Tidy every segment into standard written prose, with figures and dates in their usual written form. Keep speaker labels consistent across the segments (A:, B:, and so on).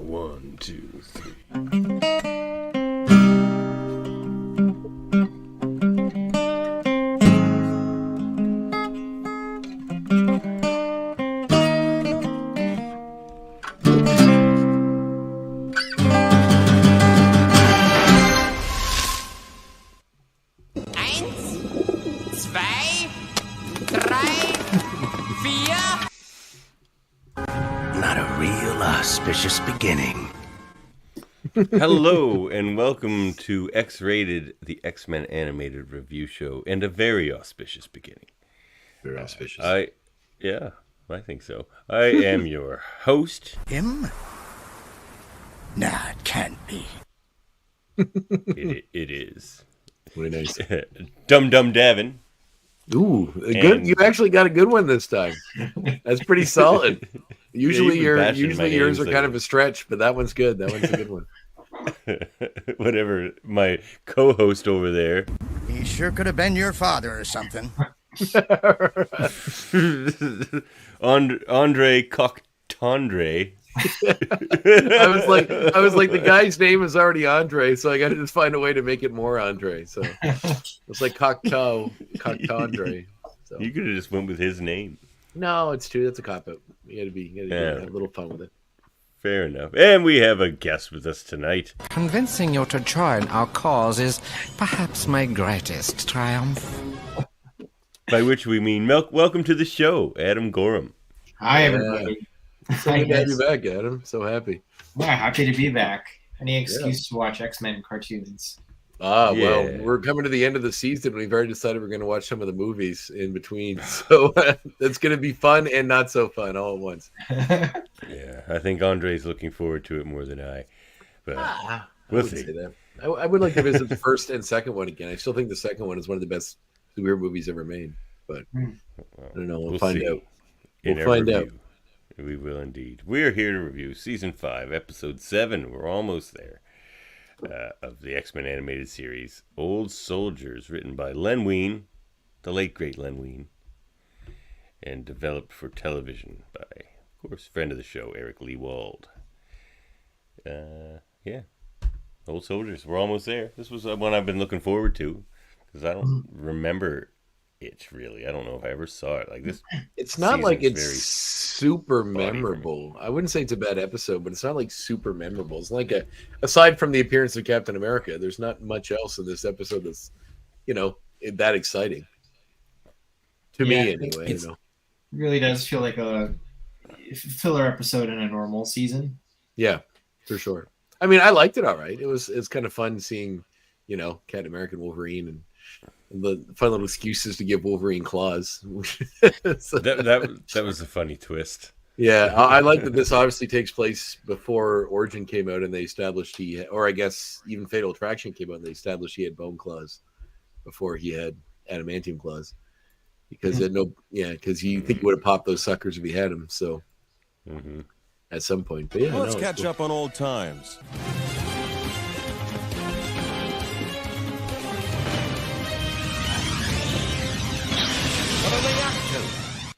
A: 1, 2, 3.
B: Auspicious beginning.
A: Hello and welcome to X-Rated, the X-Men animated review show, and a very auspicious beginning.
C: Very auspicious.
A: I think so. I am your host.
B: Him? Nah, it can't be.
A: It is.
C: Very nice.
A: Dum Davan.
C: Ooh, good. You actually got a good one this time. That's pretty solid. Usually yours are kind of a stretch, but that one's good. That one's a good one.
A: Whatever, my co-host over there.
B: He sure could have been your father or something.
A: André Cocktandre.
C: I was like, the guy's name is already André, so I got to just find a way to make it more André. So it's like Cocktandre. So
A: You could have just went with his name.
C: No, it's true. That's a cop-out. You gotta have a little fun with it.
A: Fair enough. And we have a guest with us tonight.
D: Convincing you to join our cause is perhaps my greatest triumph.
A: By which we mean welcome to the show, Adam Gorham.
E: Hi, everybody.
C: So good to have you back, Adam. So happy.
E: Yeah, happy to be back. Any excuse to watch X-Men cartoons.
C: Well, we're coming to the end of the season. We've already decided we're going to watch some of the movies in between. So it's going to be fun and not so fun all at once.
A: Yeah, I think Andre's looking forward to it more than I. But we'll see.
C: Say that. I would like to visit the first and second one again. I still think the second one is one of the best superhero movies ever made. But I don't know. We'll find out. We'll find out.
A: We will indeed. We're here to review Season 5, Episode 7. We're almost there. Of the X-Men animated series, Old Soldiers, written by Len Wein, the late great Len Wein, and developed for television by, of course, friend of the show, Eric Lee Wald. Old Soldiers, we're almost there. This was one I've been looking forward to, because I don't remember it, really. I don't know if I ever saw it. Like this,
C: it's not like it's super memorable. I wouldn't say it's a bad episode, but it's not like super memorable. It's like aside from the appearance of Captain America, there's not much else in this episode that's, that exciting. To me, anyway.
E: It really does feel like a filler episode in a normal season.
C: Yeah, for sure. I mean, I liked it all right. It's kind of fun seeing, Captain America and Wolverine and the fun little excuses to give Wolverine claws.
A: that was a funny twist.
C: Yeah, I like that this obviously takes place before Origin came out and they established or I guess even Fatal Attraction came out and they established he had bone claws before he had adamantium claws. Because because you think he would have popped those suckers if he had them. So at some point, but
F: let's catch up on old times.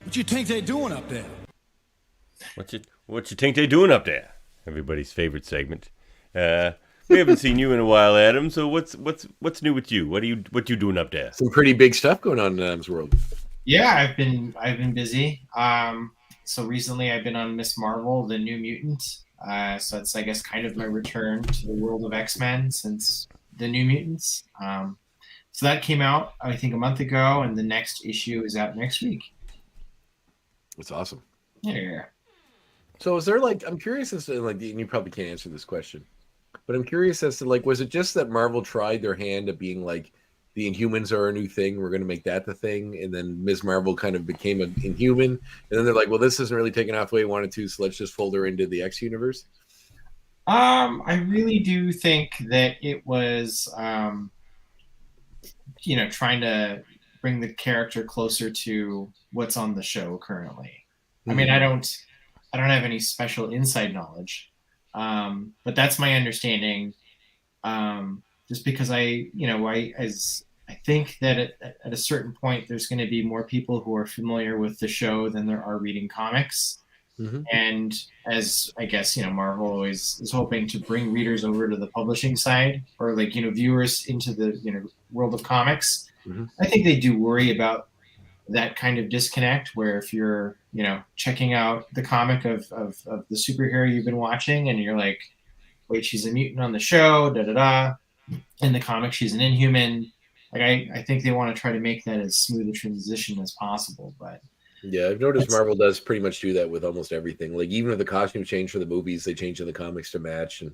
G: What you think they doing up there?
A: What you think they doing up there? Everybody's favorite segment. We haven't seen you in a while, Adam. So what's new with you? What you doing up there?
C: Some pretty big stuff going on in Adam's world.
E: Yeah, I've been busy. So recently I've been on Miss Marvel, the New Mutant. So it's, I guess, kind of my return to the world of X-Men since the New Mutants. So that came out, I think, a month ago, and the next issue is out next week.
C: That's awesome.
E: Yeah.
C: So is there I'm curious as to and you probably can't answer this question, but I'm curious as to was it just that Marvel tried their hand at being like the Inhumans are a new thing, we're going to make that the thing, and then Ms. Marvel kind of became an Inhuman, and then they're like, well, this isn't really taking off the way we wanted to, so let's just fold her into the X universe?
E: I really do think that it was, trying to bring the character closer to what's on the show currently. I mean, I don't have any special inside knowledge, but that's my understanding. Just because I think that at a certain point there's going to be more people who are familiar with the show than there are reading comics. And as I guess, Marvel always is hoping to bring readers over to the publishing side, or like, viewers into the, world of comics. I think they do worry about that kind of disconnect where if you're, checking out the comic of the superhero you've been watching and you're like, wait, she's a mutant on the show, da da da. In the comic, she's an Inhuman. Like, I think they want to try to make that as smooth a transition as possible. But
C: yeah, I've noticed Marvel does pretty much do that with almost everything. Like even if the costumes change for the movies, they change in the comics to match, and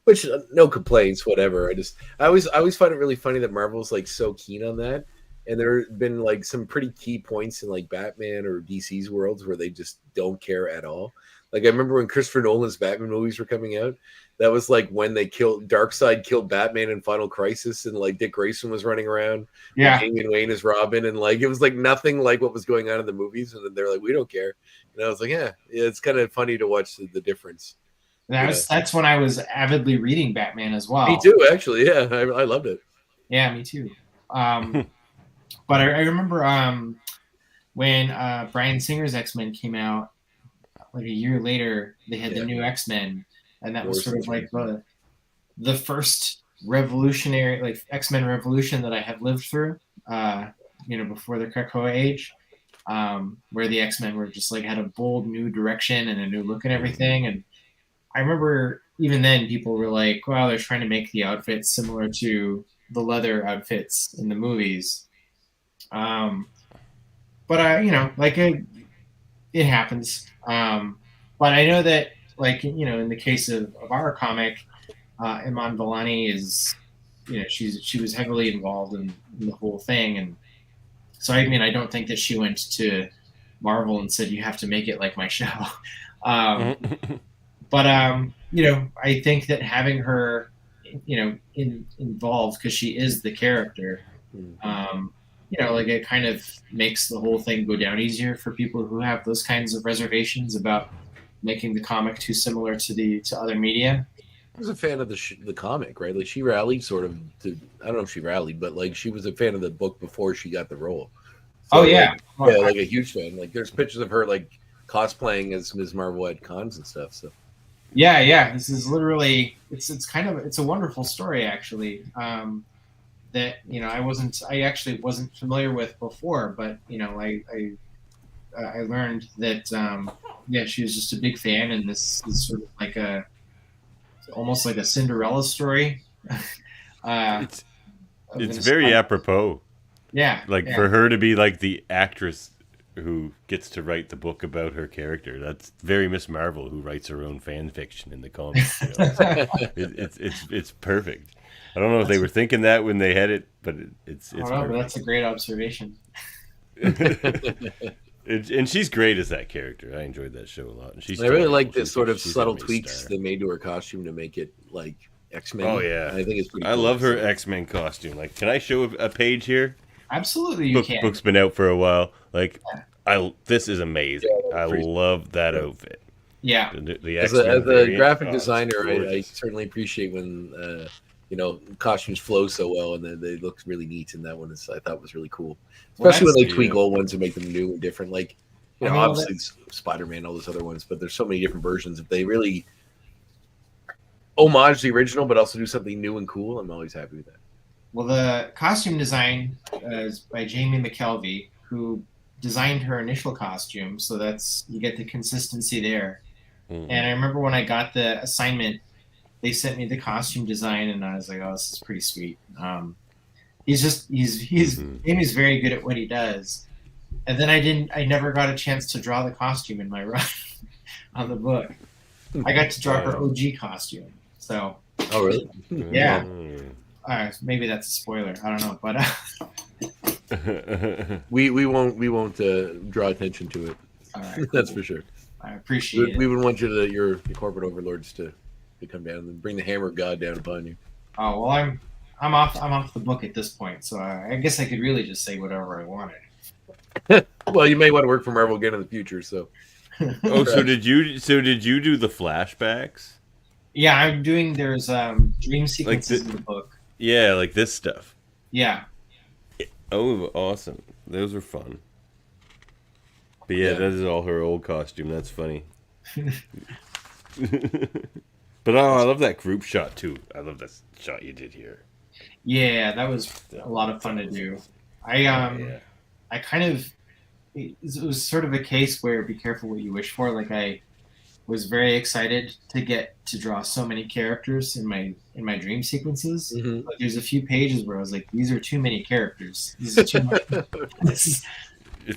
C: which no complaints, whatever. I always find it really funny that Marvel's like so keen on that. And there have been like some pretty key points in like Batman or DC's worlds where they just don't care at all. Like I remember when Christopher Nolan's Batman movies were coming out, that was like when they Darkseid killed Batman in Final Crisis, and like Dick Grayson was running around, Damian Wayne is Robin, and like it was like nothing like what was going on in the movies, and then they're like, we don't care. And I was like, yeah, it's kind of funny to watch the difference.
E: That's when I was avidly reading Batman as well.
C: Me too, actually. Yeah, I loved it.
E: Yeah, me too. But I remember when Bryan Singer's X-Men came out, like a year later, they had the new X-Men, and that was sort of like the first revolutionary, like X-Men revolution that I have lived through, before the Krakoa age, where the X-Men were just like had a bold new direction and a new look and everything. And I remember even then people were like, wow, they're trying to make the outfits similar to the leather outfits in the movies. But it happens. But I know that, like, in the case of our comic, Iman Vellani is, she was heavily involved in the whole thing. And so, I mean, I don't think that she went to Marvel and said, you have to make it like my show. But, I think that having her, involved, because she is the character, like it kind of makes the whole thing go down easier for people who have those kinds of reservations about making the comic too similar to other media.
C: I was a fan of the comic, right? Like she rallied sort of to, I don't know if she rallied, but like she was a fan of the book before she got the role. So, like a huge fan. Like there's pictures of her like cosplaying as Ms. Marvel at cons and stuff. So
E: yeah, this is literally it's a wonderful story actually. That I actually wasn't familiar with before, but I learned that she was just a big fan, and this is sort of like almost like a Cinderella story.
A: It's very apropos.
E: Yeah,
A: for her to be like the actress who gets to write the book about her character. That's very Miss Marvel, who writes her own fan fiction in the comics. It's perfect. I don't know if they were thinking that when they had it, but it's
E: I don't know, but that's a great observation.
A: And she's great as that character. I enjoyed that show a lot. And
C: I really like the sort of subtle tweaks they made to her costume to make it like X-Men.
A: Oh yeah,
C: I think it's pretty.
A: I love her X-Men costume. Like, can I show a page here?
E: Absolutely, you can.
A: Book's been out for a while. Like, this is amazing. I love that outfit.
E: Yeah.
A: The
C: as a graphic designer, I certainly appreciate when costumes flow so well, and then they look really neat. And that one I thought was really cool, especially when they tweak old ones and make them new and different. Like, obviously Spider-Man, all those other ones, but there's so many different versions. If they really homage the original, but also do something new and cool, I'm always happy with that.
E: Well, the costume design is by Jamie McKelvey, who designed her initial costume, so you get the consistency there. Mm-hmm. And I remember when I got the assignment, they sent me the costume design, and I was like, "Oh, this is pretty sweet." Jamie's very good at what he does. And then I never got a chance to draw the costume in my run on the book. I got to draw her OG costume. So.
C: Oh really?
E: Yeah. Maybe that's a spoiler. I don't know, but
C: we won't draw attention to it.
E: All right, cool.
C: That's for sure.
E: I appreciate it.
C: We would want your corporate overlords to come down and bring the hammer of God down upon you.
E: Oh well, I'm off the book at this point, so I guess I could really just say whatever I wanted.
C: Well, you may want to work for Marvel again in the future. So.
A: So did you do the flashbacks?
E: Yeah, I'm doing. There's dream sequences in the book.
A: Yeah, like this stuff.
E: Yeah.
A: Oh, awesome! Those were fun. But that is all her old costume. That's funny. But I love that group shot too. I love that shot you did here.
E: Yeah, that was a lot of fun to do. I kind of it was sort of a case where be careful what you wish for. Like I was very excited to get to draw so many characters in my dream sequences.
C: Mm-hmm.
E: But there's a few pages where I was like, these are too many characters. This is too much. This is,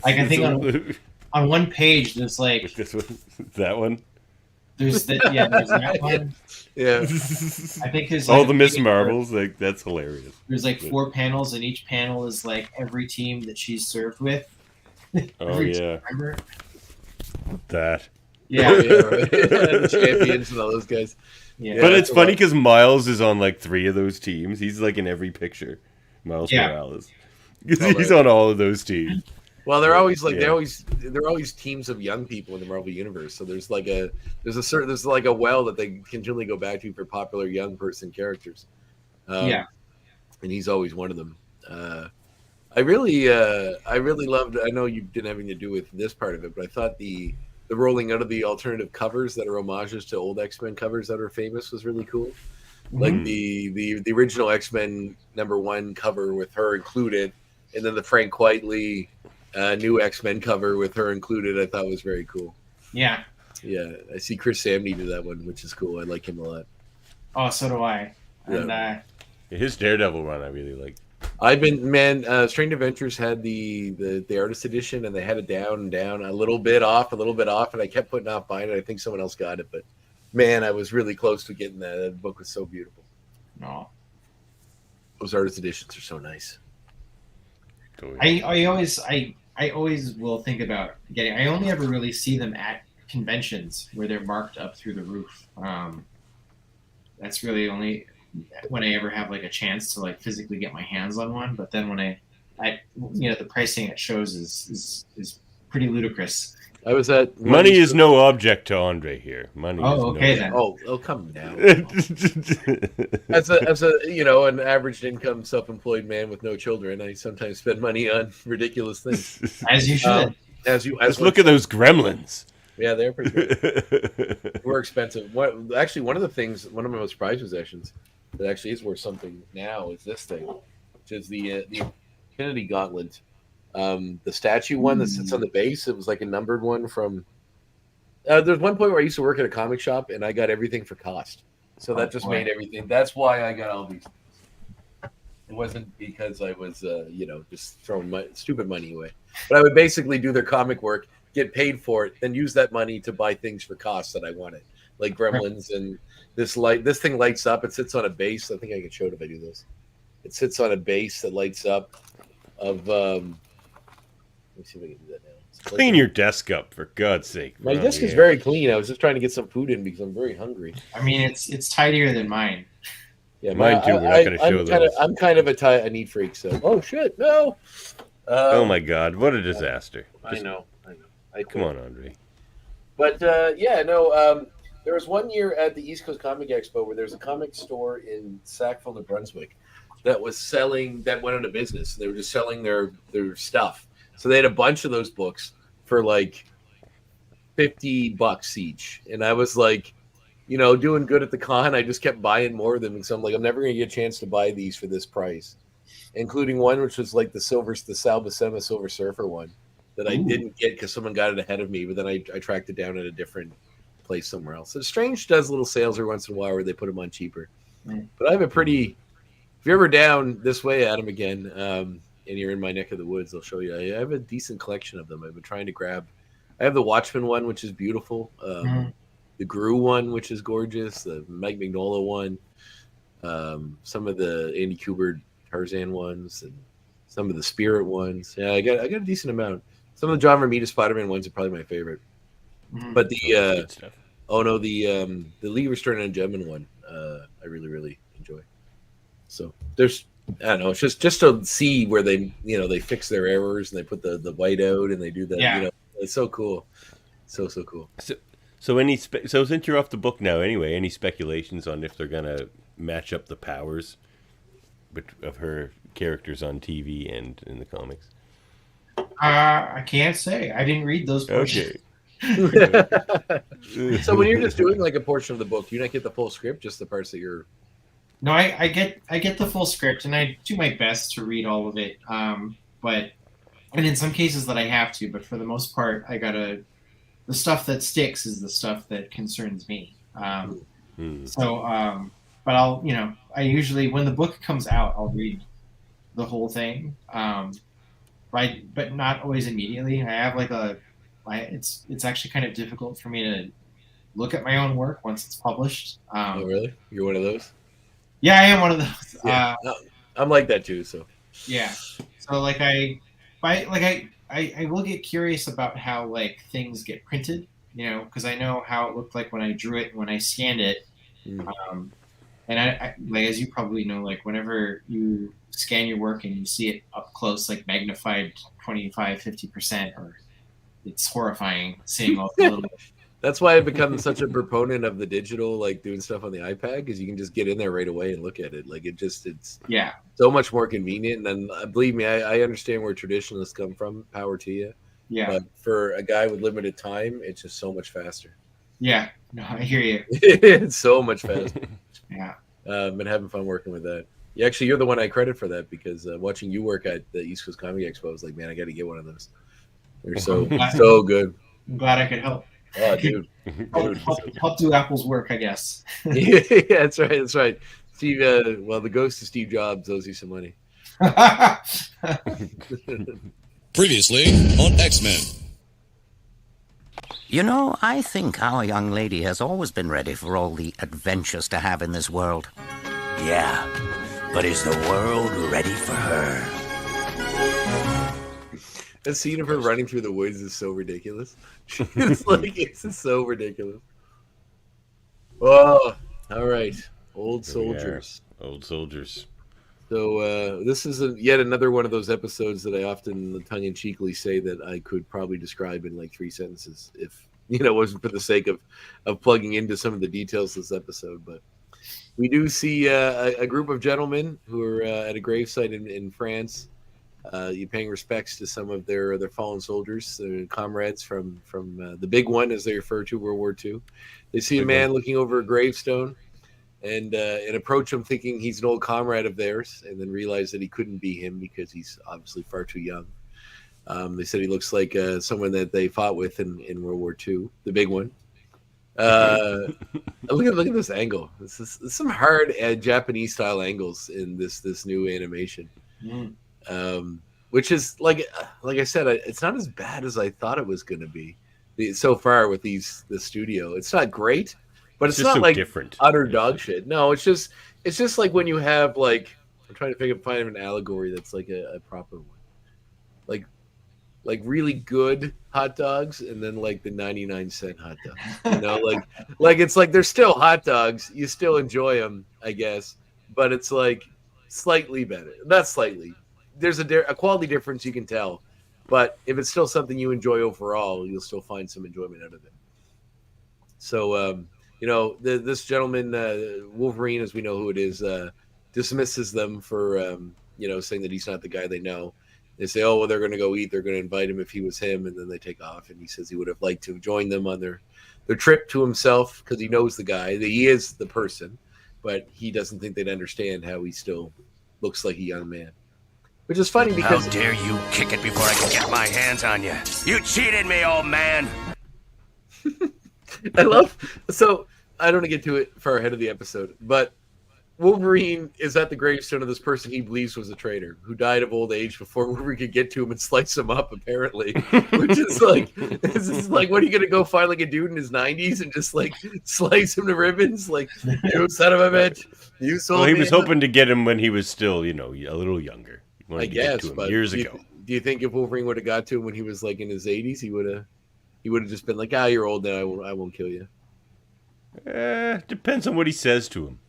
E: like I think on one page there's like
A: this one, that one.
E: There's that one.
C: Yeah.
E: I think there's
A: all
E: like
A: the Miss Marvels. Like that's hilarious.
E: There's like 4 panels, and each panel is like every team that she's served with.
A: Oh yeah.
E: Remember
A: that?
E: Yeah.
C: The champions and all those guys.
E: Yeah.
A: But it's funny because Miles is on like 3 of those teams. He's like in every picture. Miles Morales. He's on all of those teams.
C: Well, they're always like they're always teams of young people in the Marvel universe. So there's like a well that they continually go back to for popular young person characters. And he's always one of them. I really loved. I know you didn't have anything to do with this part of it, but I thought the rolling out of the alternative covers that are homages to old X-Men covers that are famous was really cool. Mm-hmm. Like the original X-Men #1 cover with her included, and then the Frank Quitely new X-Men cover with her included, I thought was very cool.
E: Yeah.
C: Yeah, I see Chris Samney do that one, which is cool. I like him a lot.
E: Oh, so do I. And
A: his Daredevil run, I really like.
C: I've been Strange Adventures had the artist edition, and they had it down a little bit off, and I kept putting off buying it. I think someone else got it, but man, I was really close to getting that. The book was so beautiful.
E: No,
C: those artist editions are so nice.
E: I always will think about getting. I only ever really see them at conventions where they're marked up through the roof. That's really only when I ever have like a chance to like physically get my hands on one. But then when I the pricing at shows is pretty ludicrous.
C: I was at
A: money is no object to André here. Money.
E: Oh, okay then.
C: Oh, come down. as a an average income self-employed man with no children, I sometimes spend money on ridiculous things.
E: As you should.
A: Let's look at those gremlins.
C: Yeah, they're pretty good. We're expensive. One of my most prized possessions that actually is worth something now is this thing, which is the Infinity Gauntlet. The statue one that sits on the base. It was like a numbered one from. There's one point where I used to work at a comic shop, and I got everything for cost. So that just made everything. That's why I got all these. It wasn't because I was, just throwing stupid money away. But I would basically do their comic work, get paid for it, then use that money to buy things for cost that I wanted, like Gremlins and this light. This thing lights up. It sits on a base. I think I can show it if I do this. It sits on a base that lights up. Let me see if I can do that now.
A: Clean your desk up, for God's sake.
C: My desk is very clean. I was just trying to get some food in because I'm very hungry.
E: I mean, it's tidier than mine.
C: Yeah,
A: mine too. We're not going to show those.
C: I'm kind of a neat freak. So, oh shit, no.
A: Oh my God, what a disaster!
C: I know.
A: Come on, André.
C: But there was one year at the East Coast Comic Expo where there's a comic store in Sackville, New Brunswick, that went out of business. They were just selling their stuff. So they had a bunch of those books for like $50 each. And I was like, doing good at the con. I just kept buying more of them. And so I'm like, I'm never going to get a chance to buy these for this price, including one which was like the Sal Buscema Silver Surfer one that I didn't get because someone got it ahead of me. But then I tracked it down at a different place somewhere else. So Strange does little sales every once in a while where they put them on cheaper. But I have if you're ever down this way, Adam, again, and you're in my neck of the woods, I'll show you. I have a decent collection of them. I've been trying to grab. I have the Watchmen one, which is beautiful. The Gru one, which is gorgeous. The Mike Mignola one. Some of the Andy Kubert Tarzan ones, and some of the Spirit ones. Yeah, I got a decent amount. Some of the John Romita Spider-Man ones are probably my favorite. But the League of Extraordinary Gentlemen one, I really, really enjoy. So there's. I don't know. It's just to see where they fix their errors and they put the white out and they do that.
E: Yeah.
C: It's so cool. So cool.
A: So since you're off the book now, anyway, any speculations on if they're gonna match up the powers of her characters on TV and in the comics?
E: I can't say. I didn't read those portions.
A: Okay.
C: So when you're just doing like a portion of the book, do you not get the full script, just the parts that you're?
E: No, I get the full script, and I do my best to read all of it. But and in some cases that I have to, but for the most part, the stuff that sticks is the stuff that concerns me. But I usually, when the book comes out, I'll read the whole thing. But not always immediately. I have it's actually kind of difficult for me to look at my own work once it's published.
C: Oh, really? You're one of those?
E: Yeah, I am one of those.
C: Yeah, I'm like that too. So
E: yeah, so I will get curious about how like things get printed, because I know how it looked like when I drew it and when I scanned it. And I like, as you probably know, like whenever you scan your work and you see it up close, like magnified 25-50%, or it's horrifying seeing all the little.
C: That's why I've become such a proponent of the digital, like doing stuff on the iPad, because you can just get in there right away and look at it. Like it's so much more convenient. And then believe me, I understand where traditionalists come from. Power to you.
E: Yeah.
C: But for a guy with limited time, it's just so much faster.
E: Yeah. No, I hear you.
C: It's so much faster.
E: Yeah.
C: Been having fun working with that. You're the one I credit for that, because watching you work at the East Coast Comic Expo, I was like, man, I got to get one of those. They're so good.
E: I'm glad I could help.
C: Oh, dude.
E: Help do Apple's work, I guess.
C: Yeah, that's right. That's right. Steve, the ghost of Steve Jobs owes you some money.
F: Previously on X-Men.
H: You know, I think our young lady has always been ready for all the adventures to have in this world.
B: Yeah, but is the world ready for her?
C: The scene of her running through the woods is so ridiculous. It's just so ridiculous. Oh, all right. Old soldiers.
A: Old soldiers.
C: So this is yet another one of those episodes that I often tongue-in-cheekily say that I could probably describe in like 3 sentences if it wasn't for the sake of plugging into some of the details of this episode. But we do see a group of gentlemen who are at a gravesite in France. You're paying respects to some of their fallen soldiers, their comrades from the big one, as they refer to World War II. They see a man looking over a gravestone and approach him thinking he's an old comrade of theirs, and then realize that he couldn't be him because he's obviously far too young. They said he looks like someone that they fought with in World War II, the big one. Look at this angle. This is some hard Japanese style angles in this new animation. Which is like I said, it's not as bad as I thought it was going to be so far with the studio. It's not great, but it's not
A: so
C: like
A: different.
C: Utter dog shit. No, it's just like when you have like, I'm trying to find an allegory that's like a proper one, like really good hot dogs, and then like the 99-cent hot dogs. Like it's like they're still hot dogs. You still enjoy them, I guess, but it's like slightly better. Not slightly. There's a quality difference you can tell, but if it's still something you enjoy overall, you'll still find some enjoyment out of it. So, this gentleman, Wolverine, as we know who it is, dismisses them for, saying that he's not the guy they know. They say, oh, well, they're going to go eat. They're going to invite him if he was him. And then they take off. And he says he would have liked to join them on their trip to himself because he knows the guy. He is the person, but he doesn't think they'd understand how he still looks like a young man. Which is funny because...
B: How dare you kick it before I can get my hands on you? You cheated me, old man!
C: So, I don't want to get to it far ahead of the episode, but Wolverine is at the gravestone of this person he believes was a traitor, who died of old age before Wolverine could get to him and slice him up, apparently. Which is like, what are you going to go find like a dude in his 90s and just like slice him to ribbons? Like, you son of a bitch, you sold me.
A: Well, he was hoping to get him when he was still, a little younger.
C: I guess, but
A: years ago.
C: Do you think if Wolverine would have got to him when he was like in his 80s, he would have just been like, you're old now, I won't kill you?
A: Depends on what he says to him.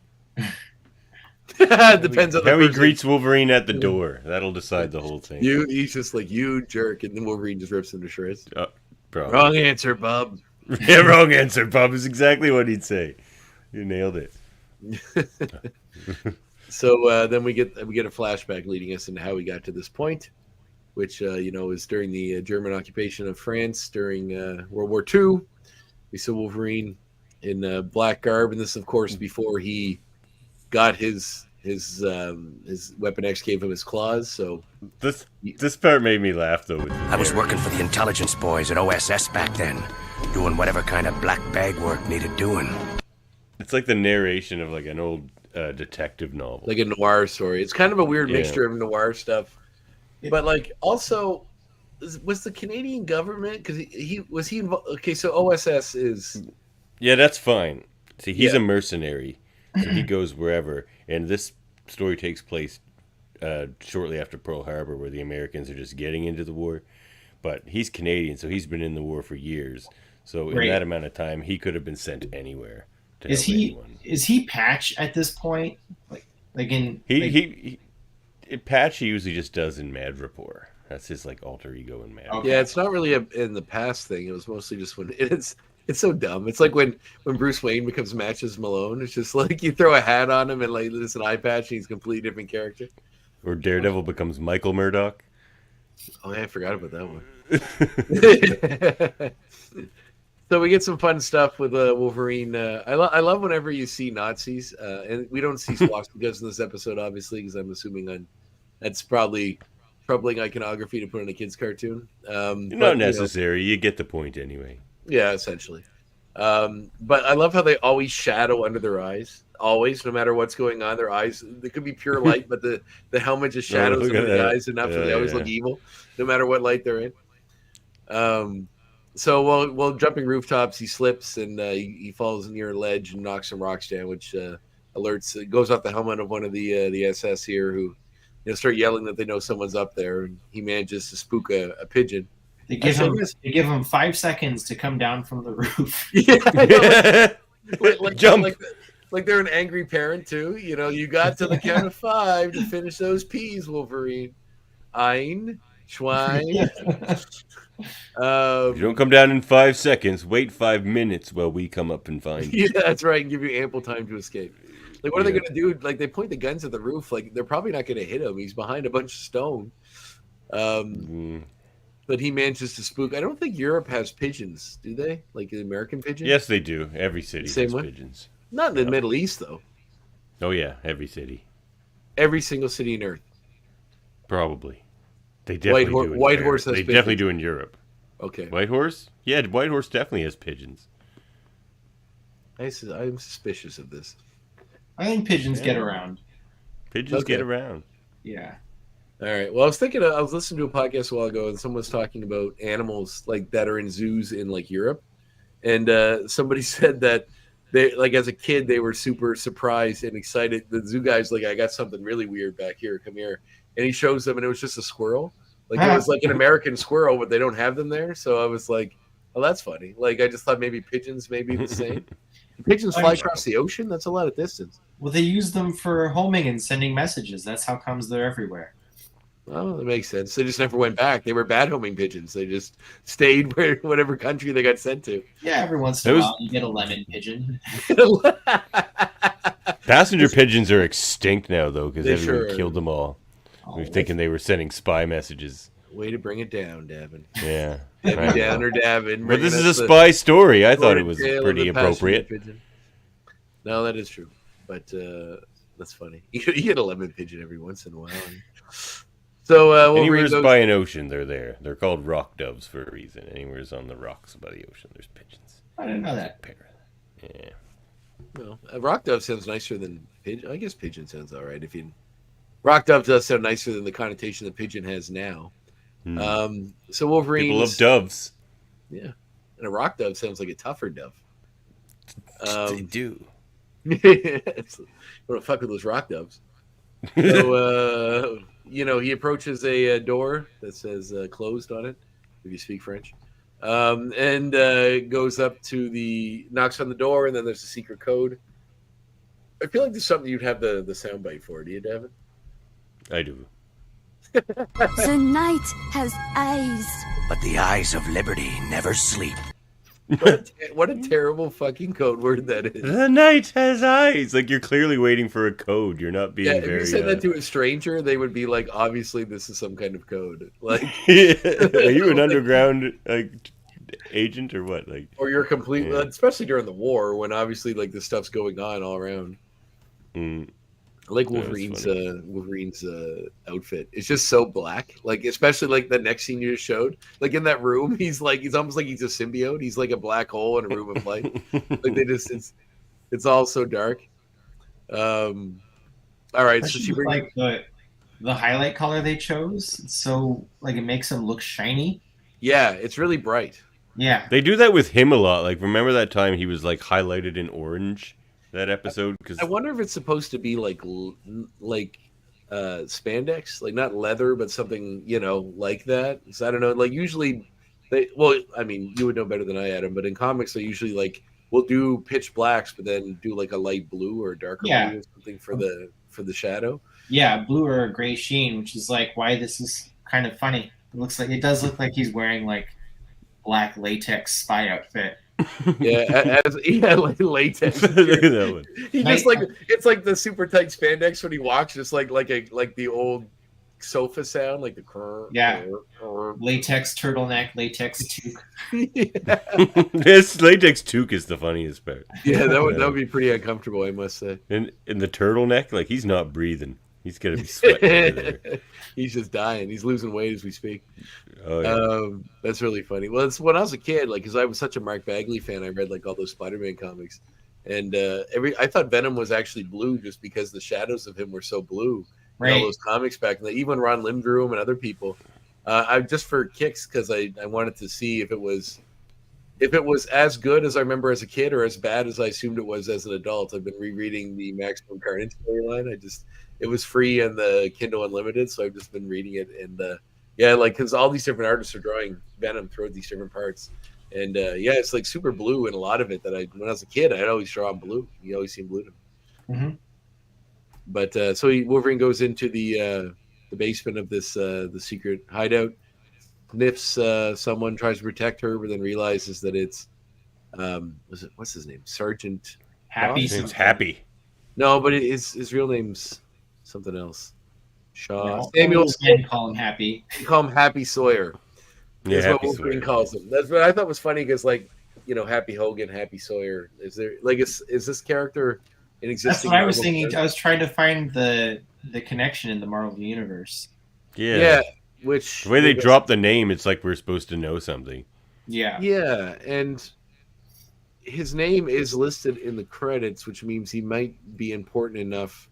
C: Depends on
A: how he greets Wolverine at the door. That'll decide the whole thing.
C: He's just like, you jerk, and then Wolverine just rips him to shreds. Wrong answer, Bob.
A: Yeah, wrong answer, Bob is exactly what he'd say. You nailed it.
C: So then we get a flashback leading us into how we got to this point, which is during the German occupation of France during World War II. We saw Wolverine in black garb, and this, of course, before he got his Weapon X gave him his claws. So
A: this part made me laugh though.
B: I was working for the intelligence boys at OSS back then, doing whatever kind of black bag work needed doing.
A: It's like the narration of like an old detective novel,
C: like a noir story. It's kind of a weird mixture of noir stuff, but like also was the Canadian government, because he was involved. Okay, so OSS is
A: that's fine. See, he's a mercenary, so he goes wherever, and this story takes place shortly after Pearl Harbor, where the Americans are just getting into the war. But he's Canadian, so he's been in the war for years. So in that amount of time, he could have been sent anywhere. Is
E: he Patch at this point?
C: Patch
A: he usually just does in Mad Rapport. That's his like alter ego in Mad.
C: Okay. Yeah, it's not really in the past thing. It was mostly just when it's so dumb. It's like when Bruce Wayne becomes Matches Malone. It's just like you throw a hat on him and like there's an eye patch and he's a completely different character.
A: Or Daredevil becomes Michael Murdoch.
C: Oh, yeah, I forgot about that one. So we get some fun stuff with Wolverine. I love whenever you see Nazis, and we don't see swastikas in this episode, obviously, because I'm assuming that's probably troubling iconography to put in a kid's cartoon.
A: Not necessary. You get the point anyway.
C: Yeah, essentially. But I love how they always shadow under their eyes. Always, no matter what's going on, their eyes, they could be pure light, but the helmet just shadows under the eyes enough that they always look evil, no matter what light they're in. So while jumping rooftops, he slips and he falls near a ledge and knocks some rocks down, which goes off the helmet of one of the SS here, who start yelling that they know someone's up there, and he manages to spook a pigeon.
E: They give him 5 seconds to come down from the roof.
A: Jump.
C: Like they're an angry parent too. You got to the count of 5 to finish those peas, Wolverine. Ein, Schwein.
A: If you don't come down in 5 seconds, wait 5 minutes while we come up and find you.
C: Yeah, that's right, and give you ample time to escape. Like, what are they going to do? Like, they point the guns at the roof. Like, they're probably not going to hit him. He's behind a bunch of stone. But he manages to spook. I don't think Europe has pigeons, do they? Like the American pigeon?
A: Yes, they do. Every city has pigeons.
C: Not in the Middle East, though.
A: Oh, yeah, every city.
C: Every single city in Earth.
A: Probably. They definitely do.
C: White Horse has
A: pigeons. They definitely do in Europe.
C: Okay.
A: White Horse? Yeah, White Horse definitely has pigeons.
C: I'm suspicious of this.
E: I think pigeons get around.
A: Pigeons get around.
E: Yeah.
C: All right. Well, I was listening to a podcast a while ago, and someone was talking about animals like that are in zoos in like Europe, and somebody said that they, like, as a kid, they were super surprised and excited. The zoo guy's like, "I got something really weird back here. Come here." And he shows them, and it was just a squirrel. Like, it was like an American squirrel, but they don't have them there. So I was like, "Oh, that's funny." Like, I just thought maybe pigeons may be the same. Pigeons fly across the ocean. That's a lot of distance.
E: Well, they use them for homing and sending messages. That's how comes they're everywhere.
C: Oh, that makes sense. They just never went back. They were bad homing pigeons. They just stayed whatever country they got sent to.
E: Yeah, every once in a while you get a lemon pigeon.
A: Passenger pigeons are extinct now, though, because everyone killed them all. We were thinking they were sending spy messages.
C: Way to bring it down, Davan.
A: Yeah.
C: Debbie Downer, Davan.
A: But this is a spy story. I thought it was pretty appropriate.
C: No, that is true. But that's funny. You get a lemon pigeon every once in a while. So
A: anywhere's by an ocean, they're there. They're called rock doves for a reason. Anywhere's on the rocks by the ocean, there's pigeons.
E: I didn't know that.
C: Yeah. Well, a rock dove sounds nicer than pigeon. I guess pigeon sounds all right. Rock dove does sound nicer than the connotation the pigeon has now. So Wolverine.
A: People love doves.
C: Yeah, and a rock dove sounds like a tougher dove.
A: They do.
C: You want to fuck with those rock doves. So he approaches a door that says closed on it, if you speak French, and goes up to knocks on the door, and then there's a secret code. I feel like there's something you'd have the soundbite for. Do you, Davan?
A: I do.
I: The night has eyes,
B: but the eyes of liberty never sleep.
C: What a terrible fucking code word that is.
A: The night has eyes. Like, you're clearly waiting for a code. You're not being very...
C: If you said that to a stranger, they would be like, obviously this is some kind of code. Like,
A: are you an underground agent or what? Like,
C: or you're complete,
A: Yeah.
C: especially during the war when obviously like this stuff's going on all around.
A: mm,
C: I like
A: That was
C: Wolverine's
A: funny.
C: outfit. It's just so black. Like especially like the next scene you just showed. Like in that room, he's almost like he's a symbiote. He's like a black hole in a room of light. Like they just it's all so dark. All right, so she brings
E: like the highlight color they chose. It's so like it makes him look shiny.
C: yeah, it's really bright.
E: Yeah.
A: They do that with him a lot. Like, remember that time he was like highlighted in orange? That episode? Because
C: I wonder if it's supposed to be like spandex, like not leather, but something like that. So I don't know. Like usually, I mean, you would know better than I, Adam. But in comics, they usually we'll do pitch blacks, but then do like a light blue or a darker blue or something for the shadow.
E: Yeah, blue or a gray sheen, which is like why this is kind of funny. It does look like he's wearing like black latex spy outfit.
C: Like latex.
A: Look at that one.
C: He just it's like the super tight spandex when he walks, just like the old sofa sound, like the
E: latex turtleneck, latex toque.
A: This latex toque is the funniest part.
C: Yeah, that would be pretty uncomfortable, I must say.
A: And in the turtleneck, like he's not breathing. He's gonna be sweating over there.
C: He's just dying. He's losing weight as we speak.
A: Oh, yeah.
C: That's really funny. Well, it's when I was a kid, like because I was such a Mark Bagley fan, I read like all those Spider-Man comics, and I thought Venom was actually blue just because the shadows of him were so blue.
E: Right.
C: All those comics back then, even Ron Lim drew them and other people. I just for kicks because I wanted to see if it was as good as I remember as a kid or as bad as I assumed it was as an adult. I've been rereading the Maximum Carnage storyline. It was free on the Kindle Unlimited, so I've just been reading it. And because all these different artists are drawing Venom throughout these different parts. And it's like super blue in a lot of it that when I was a kid, I'd always draw on blue. He always seemed blue to me.
E: Mm-hmm.
C: But Wolverine goes into the basement of this the secret hideout, sniffs someone, tries to protect her, but then realizes that it's what's his name? Sergeant
E: Happy.
A: His name's Happy.
C: No, but his real name's something else. Shaw.
E: No,
C: Samuel.
E: Call him Happy.
C: You call him Happy Sawyer.
A: Yeah,
C: That's what
A: Happy
C: Wolverine
A: Sawyer.
C: calls him. That's what I thought was funny because Happy Hogan, Happy Sawyer. Is there is this character an existing?
E: That's what I was
C: Marvel
E: thinking.
C: character?
E: I was trying to find the connection in the Marvel universe.
A: Yeah.
C: Which
A: The way they drop the name, it's like we're supposed to know something.
C: Yeah, and his name is listed in the credits, which means he might be important enough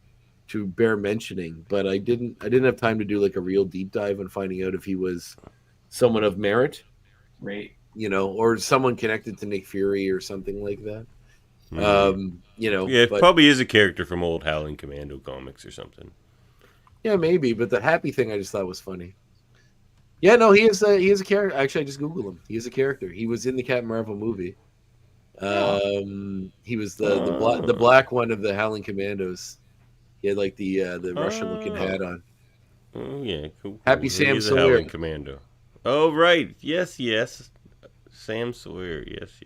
C: to bear mentioning. But I didn't have time to do like a real deep dive on finding out if he was someone of merit,
E: right?
C: Or someone connected to Nick Fury or something like that.
A: It probably is a character from old Howling Commando comics or something.
C: Yeah, maybe. But the Happy thing I just thought was funny. Yeah, no, he is a character. Actually, I just Googled him. He is a character. He was in the Captain Marvel movie. He was the black one of the Howling Commandos. He had like the Russian looking hat on.
A: Oh yeah, cool.
C: Happy Sam
A: He's a
C: Sawyer.
A: Howling Commando. Oh right, yes. Sam Sawyer, yes.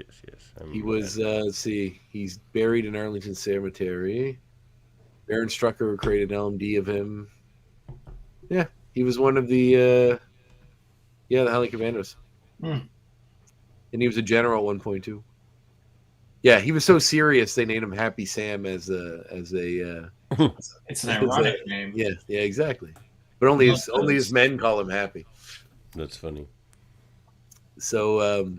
C: He was. Let's see. He's buried in Arlington Cemetery. Baron Strucker created an LMD of him. Yeah, he was one of the Howling Commandos. And he was a general 1.2. Yeah, he was so serious they named him Happy Sam as a.
E: It's an ironic name.
C: Yeah, exactly. But only his men call him Happy.
A: That's funny.
C: So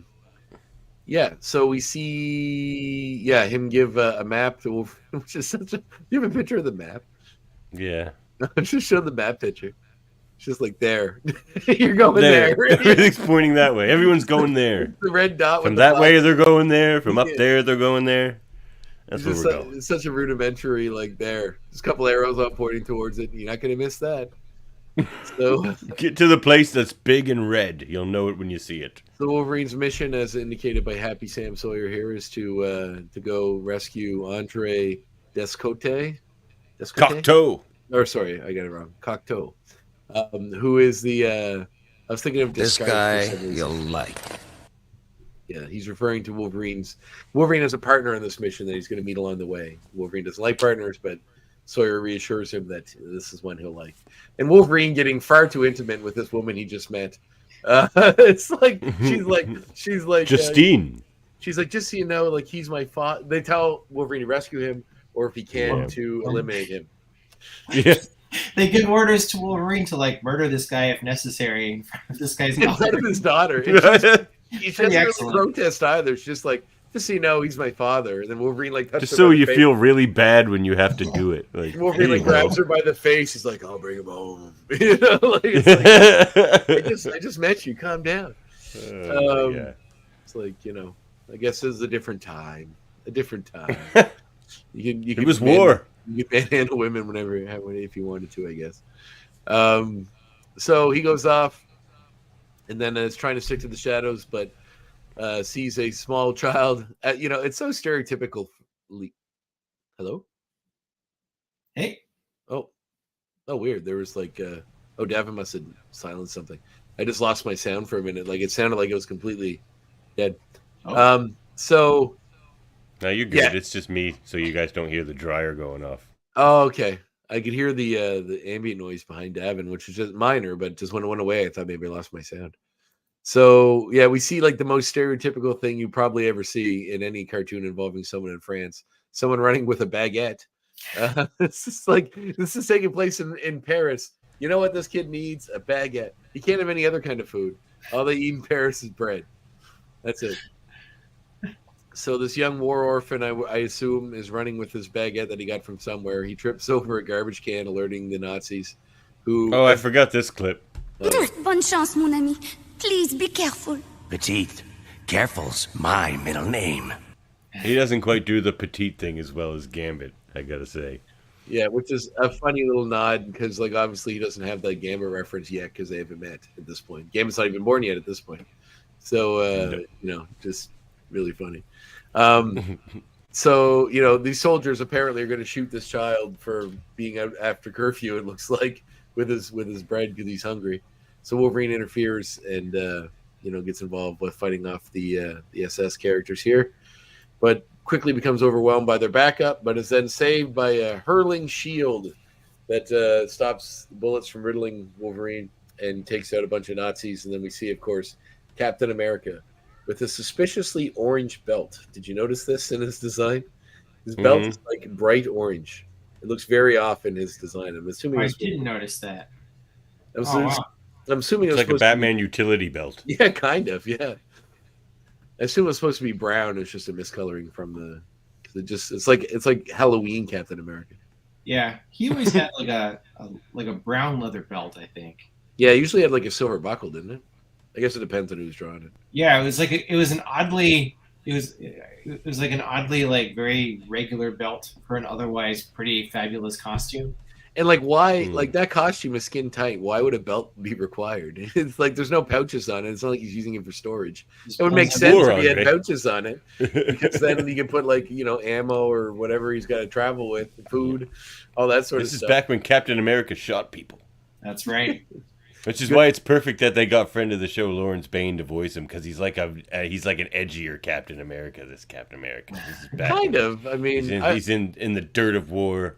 C: so we see him give a map to Wolverine, which is such a. You have a picture of the map?
A: Yeah.
C: Just show the map picture. It's just like there. You're going there.
A: Everything's pointing that way. Everyone's going there.
C: The red dot.
A: From that way they're going there. From up there they're going there. That's where we're going.
C: It's such a rudimentary there. There's a couple arrows up pointing towards it. You're not going to miss that. So
A: get to the place that's big and red. You'll know it when you see it.
C: So Wolverine's mission, as indicated by Happy Sam Sawyer here, is to go rescue André Descote.
A: Cocteau.
C: Or sorry, I got it wrong. Cocteau. Who is the? I was thinking of
B: this guy you'll like.
C: Yeah, he's referring to Wolverine as a partner in this mission that he's going to meet along the way. Wolverine doesn't like partners, but Sawyer reassures him that this is one he'll like. And Wolverine getting far too intimate with this woman he just met It's like she's like
A: Justine.
C: she's like, just so you know, like he's my father. They tell Wolverine to rescue him, or if he can, to eliminate him.
A: Yeah.
E: They give orders to Wolverine to like murder this guy if necessary in front of this guy's
C: In front
E: daughter.
C: of his daughter. He doesn't really protest either. It's just like, just so you know, he's my father. And then Wolverine like
A: just so you feel really bad when you have to do it. Like
C: Wolverine like grabs her by the face. He's like, "I'll bring him home." You know, like, it's like, I just met you. Calm down. It's like, you know, I guess it's a different time. A different time. You can.
A: It was war.
C: You can manhandle women whenever, if you wanted to, I guess. So he goes off, and then is trying to stick to the shadows, but sees a small child. You know, it's so stereotypical. Hello?
E: Hey.
C: Oh, weird. There was like, Davan must have silenced something. I just lost my sound for a minute. Like, it sounded like it was completely dead.
E: Oh.
C: So.
A: No, you're good. Yeah. It's just me, so you guys don't hear the dryer going off.
C: Oh, okay. I could hear the ambient noise behind Davan, which was just minor, but just when it went away, I thought maybe I lost my sound. So, yeah, we see like the most stereotypical thing you probably ever see in any cartoon involving someone in France. Someone running with a baguette. This is taking place in Paris. You know what this kid needs? A baguette. He can't have any other kind of food. All they eat in Paris is bread. That's it. So this young war orphan, I assume, is running with his baguette that he got from somewhere. He trips over a garbage can, alerting the Nazis. Who?
A: Oh, I forgot this clip.
I: Bonne chance, mon ami. Please be careful.
B: Petite. Careful's my middle name.
A: He doesn't quite do the petite thing as well as Gambit, I gotta say.
C: Yeah, which is a funny little nod because, like, obviously he doesn't have the Gambit reference yet because they haven't met at this point. Gambit's not even born yet at this point. So, you know, just really funny. So, you know, these soldiers apparently are going to shoot this child for being out after curfew, it looks like, with his bread because he's hungry. So Wolverine interferes and, you know, gets involved with fighting off the SS characters here, but quickly becomes overwhelmed by their backup, but is then saved by a hurling shield that stops bullets from riddling Wolverine and takes out a bunch of Nazis. And then we see, of course, Captain America with a suspiciously orange belt. Did you notice this in his design? His belt is like bright orange. It looks very off in his design. I'm assuming
E: I didn't notice that.
C: I'm assuming
A: it's like a Batman utility belt.
C: Yeah, kind of. Yeah. I assume it was supposed to be brown. It's just a miscoloring from it's like Halloween Captain America.
E: Yeah, he always had like a brown leather belt, I think.
C: Yeah, it usually had like a silver buckle, didn't it? I guess it depends on who's drawing it.
E: Yeah, it was like an oddly like very regular belt for an otherwise pretty fabulous costume.
C: And like, why like that costume is skin tight? Why would a belt be required? It's like there's no pouches on it. It's not like he's using it for storage. It would make sense if he had pouches on it, because then he could put like, you know, ammo or whatever he's got to travel with, food, all that sort of stuff.
A: This is back when Captain America shot people.
E: That's right.
A: Which is why it's perfect that they got friend of the show Lawrence Bane to voice him, because he's like an edgier Captain America. This Captain America, this is back
C: kind of. I mean,
A: he's in the dirt of war.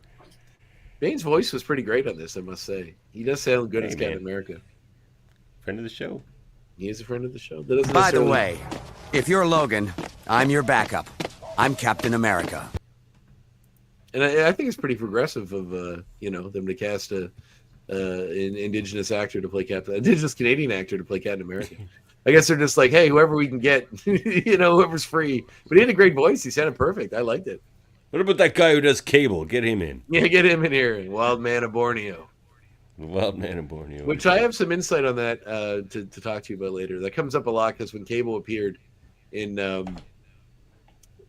C: Bane's voice was pretty great on this, I must say. He does sound good as Captain America.
A: Friend of the show.
C: He is a friend of the show.
B: By the way, if you're Logan, I'm your backup. I'm Captain America.
C: And I think it's pretty progressive of you know, them to cast an indigenous actor to play indigenous Canadian actor to play Captain America. I guess they're just like, hey, whoever we can get, you know, whoever's free. But he had a great voice. He sounded perfect. I liked it.
A: What about that guy who does Cable? Get him in.
C: Yeah, get him in here. Wild Man of Borneo.
A: The Wild Man of Borneo.
C: Which I have some insight on that to talk to you about later. That comes up a lot because when Cable appeared in,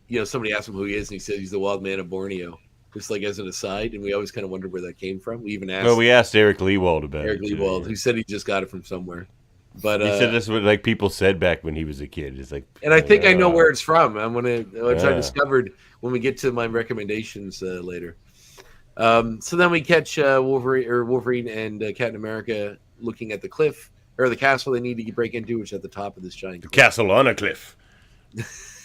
C: you know, somebody asked him who he is, and he said he's the Wild Man of Borneo. Just like as an aside, and we always kind of wondered where that came from. We even asked.
A: Well, we asked Eric Lewald about it.
C: Eric Lewald, who said he just got it from somewhere. But
A: he said that's what like people said back when he was a kid. It's like,
C: and I think I know where it's from. Which I discovered when we get to my recommendations later. So then we catch Wolverine and Captain America looking at the cliff or the castle they need to break into, which is at the top of this giant cliff.
A: Castle on a cliff.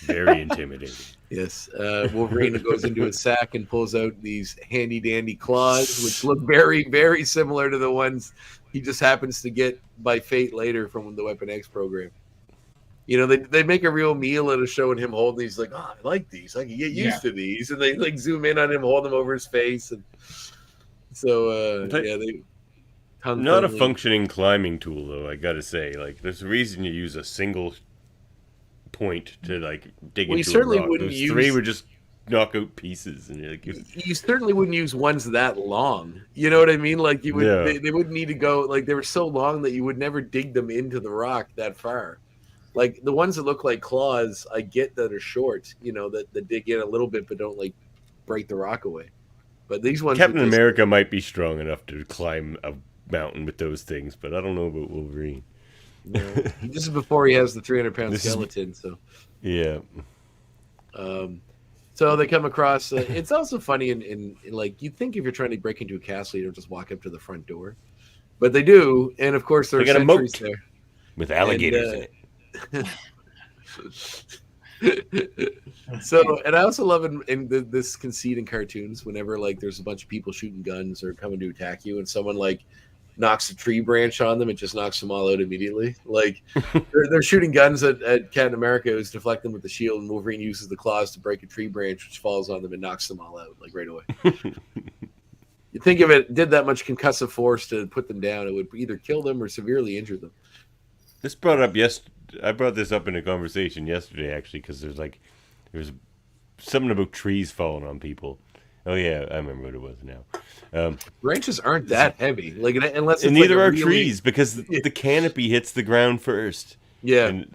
A: Very intimidating.
C: Yes. Wolverine goes into his sack and pulls out these handy dandy claws, which look very, very similar to the ones He just happens to get by fate later from the Weapon X program. You know, they make a real meal out of showing him holding these, like, oh, I like these. I can get used to these. And they like zoom in on him, hold them over his face. And so, they
A: not a functioning climbing tool, though, I gotta say. Like, there's a reason you use a single point to, like, dig into a rock. Those three would just knock out pieces. And like,
C: you certainly wouldn't use ones that long. You know what I mean? Like, you would, they wouldn't need to go, like, they were so long that you would never dig them into the rock that far. Like, the ones that look like claws, I get that are short, you know, that dig in a little bit but don't, like, break the rock away. But these ones...
A: Captain America might be strong enough to climb a mountain with those things, but I don't know about Wolverine.
C: No. This is before he has the 300-pound skeleton, so...
A: Yeah.
C: So they come across... it's also funny, in like, you'd think if you're trying to break into a castle, you don't just walk up to the front door. But they do, and of course there are sentries there.
A: With alligators in it.
C: So, and I also love in this conceit in cartoons whenever like there's a bunch of people shooting guns or coming to attack you, and someone like knocks a tree branch on them, it just knocks them all out immediately. Like they're shooting guns at Captain America, who's deflecting with the shield, and Wolverine uses the claws to break a tree branch, which falls on them and knocks them all out like right away. You think if it did that much concussive force to put them down, it would either kill them or severely injure them.
A: This brought up I brought this up in a conversation yesterday, actually, because there's something about trees falling on people. Oh yeah, I remember what it was now.
C: Branches aren't that heavy, like unless it's
A: and neither
C: like
A: are trees because the canopy hits the ground first.
C: Yeah,
A: and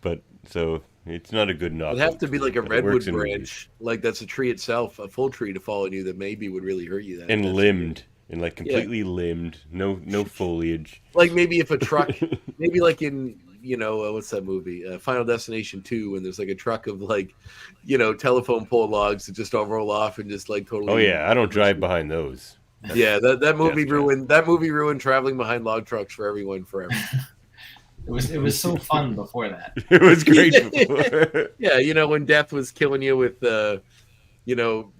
A: but so it's not a good knock.
C: It'd have to be like a redwood branch, like that's a tree itself, a full tree to fall on you that maybe would really hurt you.
A: And limbed. And like completely limbed, no foliage.
C: Like maybe if a truck, maybe like in what's that movie, Final Destination 2, when there's like a truck of like, telephone pole logs that just all roll off and just like totally.
A: Oh yeah, I don't drive behind those.
C: Yeah, that movie ruined that movie ruined traveling behind log trucks for everyone forever.
E: It was so fun before that.
A: It was great before.
C: Yeah, when death was killing you with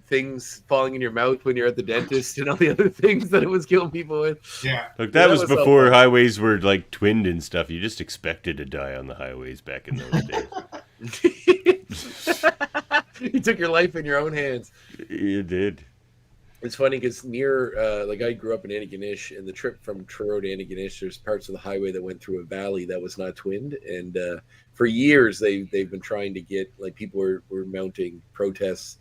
C: things falling in your mouth when you're at the dentist and all the other things that it was killing people with.
E: Yeah.
A: Look, that was before highways were like twinned and stuff. You just expected to die on the highways back in those days.
C: You took your life in your own hands.
A: You did.
C: It's funny because near, I grew up in Antigonish, and the trip from Truro to Antigonish, there's parts of the highway that went through a valley that was not twinned. And for years, they've been trying to get, like, people were mounting protests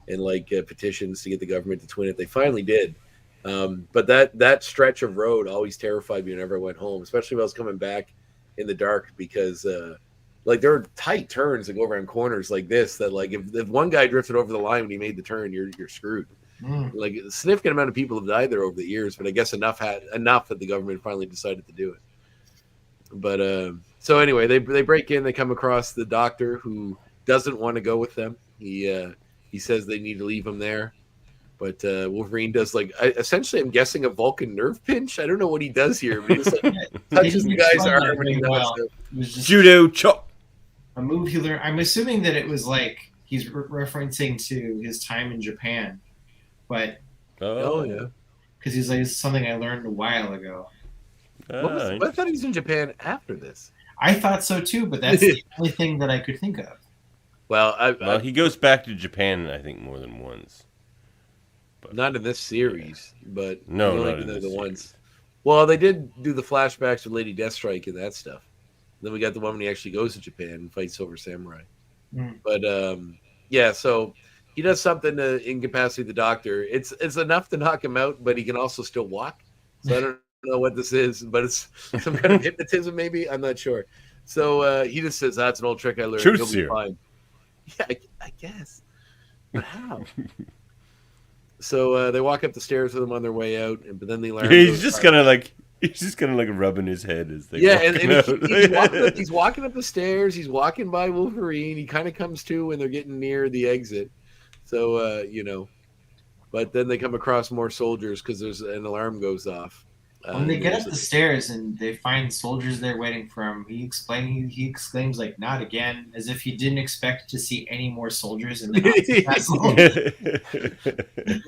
C: and petitions to get the government to twin it. They finally did. But that stretch of road always terrified me whenever I went home, especially when I was coming back in the dark, because there are tight turns that go around corners like this that if one guy drifted over the line when he made the turn, you're screwed. Like a significant amount of people have died there over the years, but I guess enough that the government finally decided to do it. But so anyway, they break in, they come across the doctor who doesn't want to go with them. He says they need to leave him there, but Wolverine does essentially, I'm guessing, a Vulcan nerve pinch. I don't know what he does here, but he just touches the guy's arm and he does
A: judo chop.
E: A move he learned. I'm assuming that it was like he's referencing to his time in Japan, but
C: yeah,
E: because he's like, it's something I learned a while ago.
C: I thought he was in Japan after this.
E: I thought so too, but that's the only thing that I could think of.
C: Well,
A: he goes back to Japan, I think, more than once.
C: But not in this series, but
A: no,
C: not in the ones. Well, they did do the flashbacks with Lady Deathstrike and that stuff. Then we got the one when he actually goes to Japan and fights Silver Samurai. But so he does something to incapacitate the doctor. It's enough to knock him out, but he can also still walk. So I don't know what this is, but it's some kind of hypnotism, maybe. I'm not sure. So he just says, "That's an old trick I learned. You'll be fine." Yeah, I guess. But how? So they walk up the stairs with him on their way out, but then they learn.
A: He's just kind of rubbing his head as they
C: he's walking up the stairs. He's walking by Wolverine. He kind of comes to when they're getting near the exit. So but then they come across more soldiers because there's an alarm goes off.
E: When they get up the stairs and they find soldiers there waiting for him, he exclaims like, "Not again!" as if he didn't expect to see any more soldiers in the Nazi castle.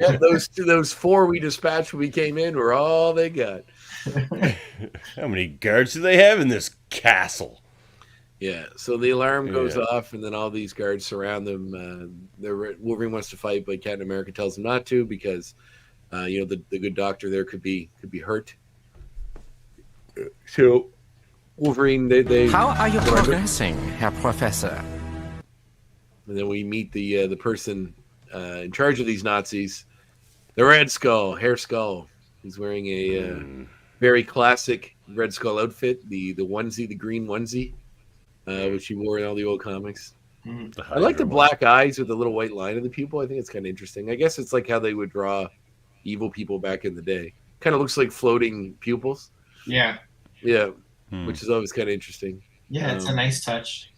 C: Yeah, those 4 we dispatched when we came in were all they got.
A: How many guards do they have in this castle?
C: Yeah, so the alarm goes
A: Yeah.
C: off, and then all these guards surround them. Wolverine wants to fight, but Captain America tells him not to because, the good doctor there could be hurt. So Wolverine, they
D: How are you progressing, Herr Professor?
C: and then we meet the person in charge of these Nazis, the Red Skull, Hair Skull. He's wearing a very classic Red Skull outfit, the onesie, the green onesie. Which he wore in all the old comics. I like the black eyes with the little white line of the people. I think it's kind of interesting. I guess it's like how they would draw evil people back in the day. Kind of looks like floating pupils.
E: Yeah.
C: Yeah, which is always kind of interesting.
E: Yeah, it's a nice touch.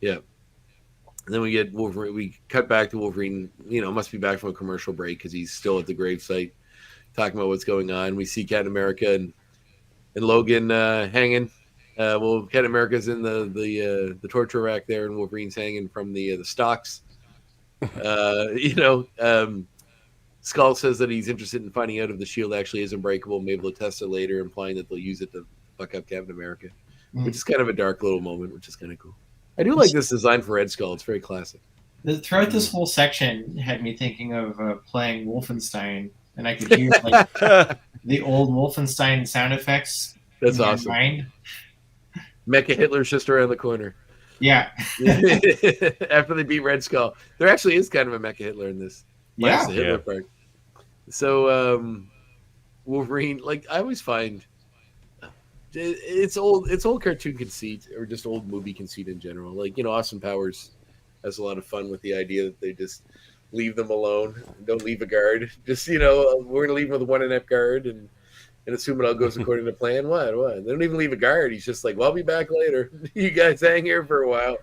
C: Yeah. And then we get Wolverine. We cut back to Wolverine. Must be back from a commercial break because he's still at the gravesite talking about what's going on. We see Captain America and Logan hanging. Captain America's in the torture rack there, and Wolverine's hanging from the stocks. Skull says that he's interested in finding out if the shield actually is unbreakable, and maybe they'll test it later, implying that they'll use it to fuck up Captain America, which is kind of a dark little moment, which is kind of cool. I do like this design for Red Skull. It's very classic.
E: Throughout this whole section had me thinking of playing Wolfenstein, and I could hear like the old Wolfenstein sound effects.
C: That's
E: in my
C: awesome.
E: mind.
C: Mecha Hitler's just around the corner.
E: Yeah.
C: After they beat Red Skull, there actually is kind of a Mecha Hitler in this.
E: Yeah.
C: The Hitler part. So Wolverine, like I always find, it's old cartoon conceit or just old movie conceit in general. Like Austin Powers has a lot of fun with the idea that they just leave them alone, don't leave a guard. Just we're gonna leave them with one inept guard and assume it all goes according to plan. What? They don't even leave a guard. He's just like, well, I'll be back later. You guys hang here for a while.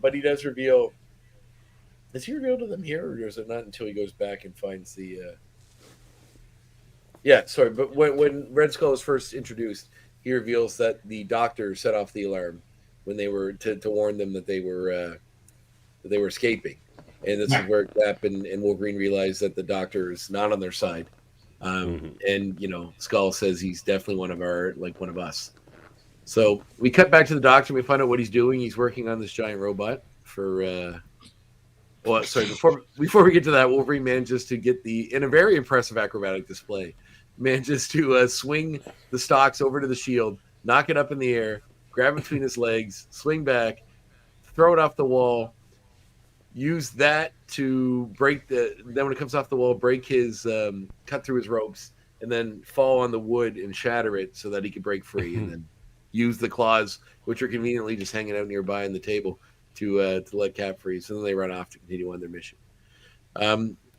C: But he does reveal. Is he revealed to them here, or is it not until he goes back and finds the? Yeah, sorry. But when Red Skull is first introduced, he reveals that the doctor set off the alarm when they were to warn them that they were escaping, and this is where Cap and Wolverine realize that the doctor is not on their side. And Skull says he's definitely one of us. So we cut back to the doctor and we find out what he's doing. He's working on this giant robot for before we get to that, Wolverine manages to get in a very impressive acrobatic display, manages to swing the stocks over to the shield, knock it up in the air, grab it between his legs, swing back, throw it off the wall, use that to break then when it comes off the wall, break his cut through his ropes, and then fall on the wood and shatter it so that he can break free, and then use the claws, which are conveniently just hanging out nearby on the table, to let Cap free. So then they run off to continue on their mission.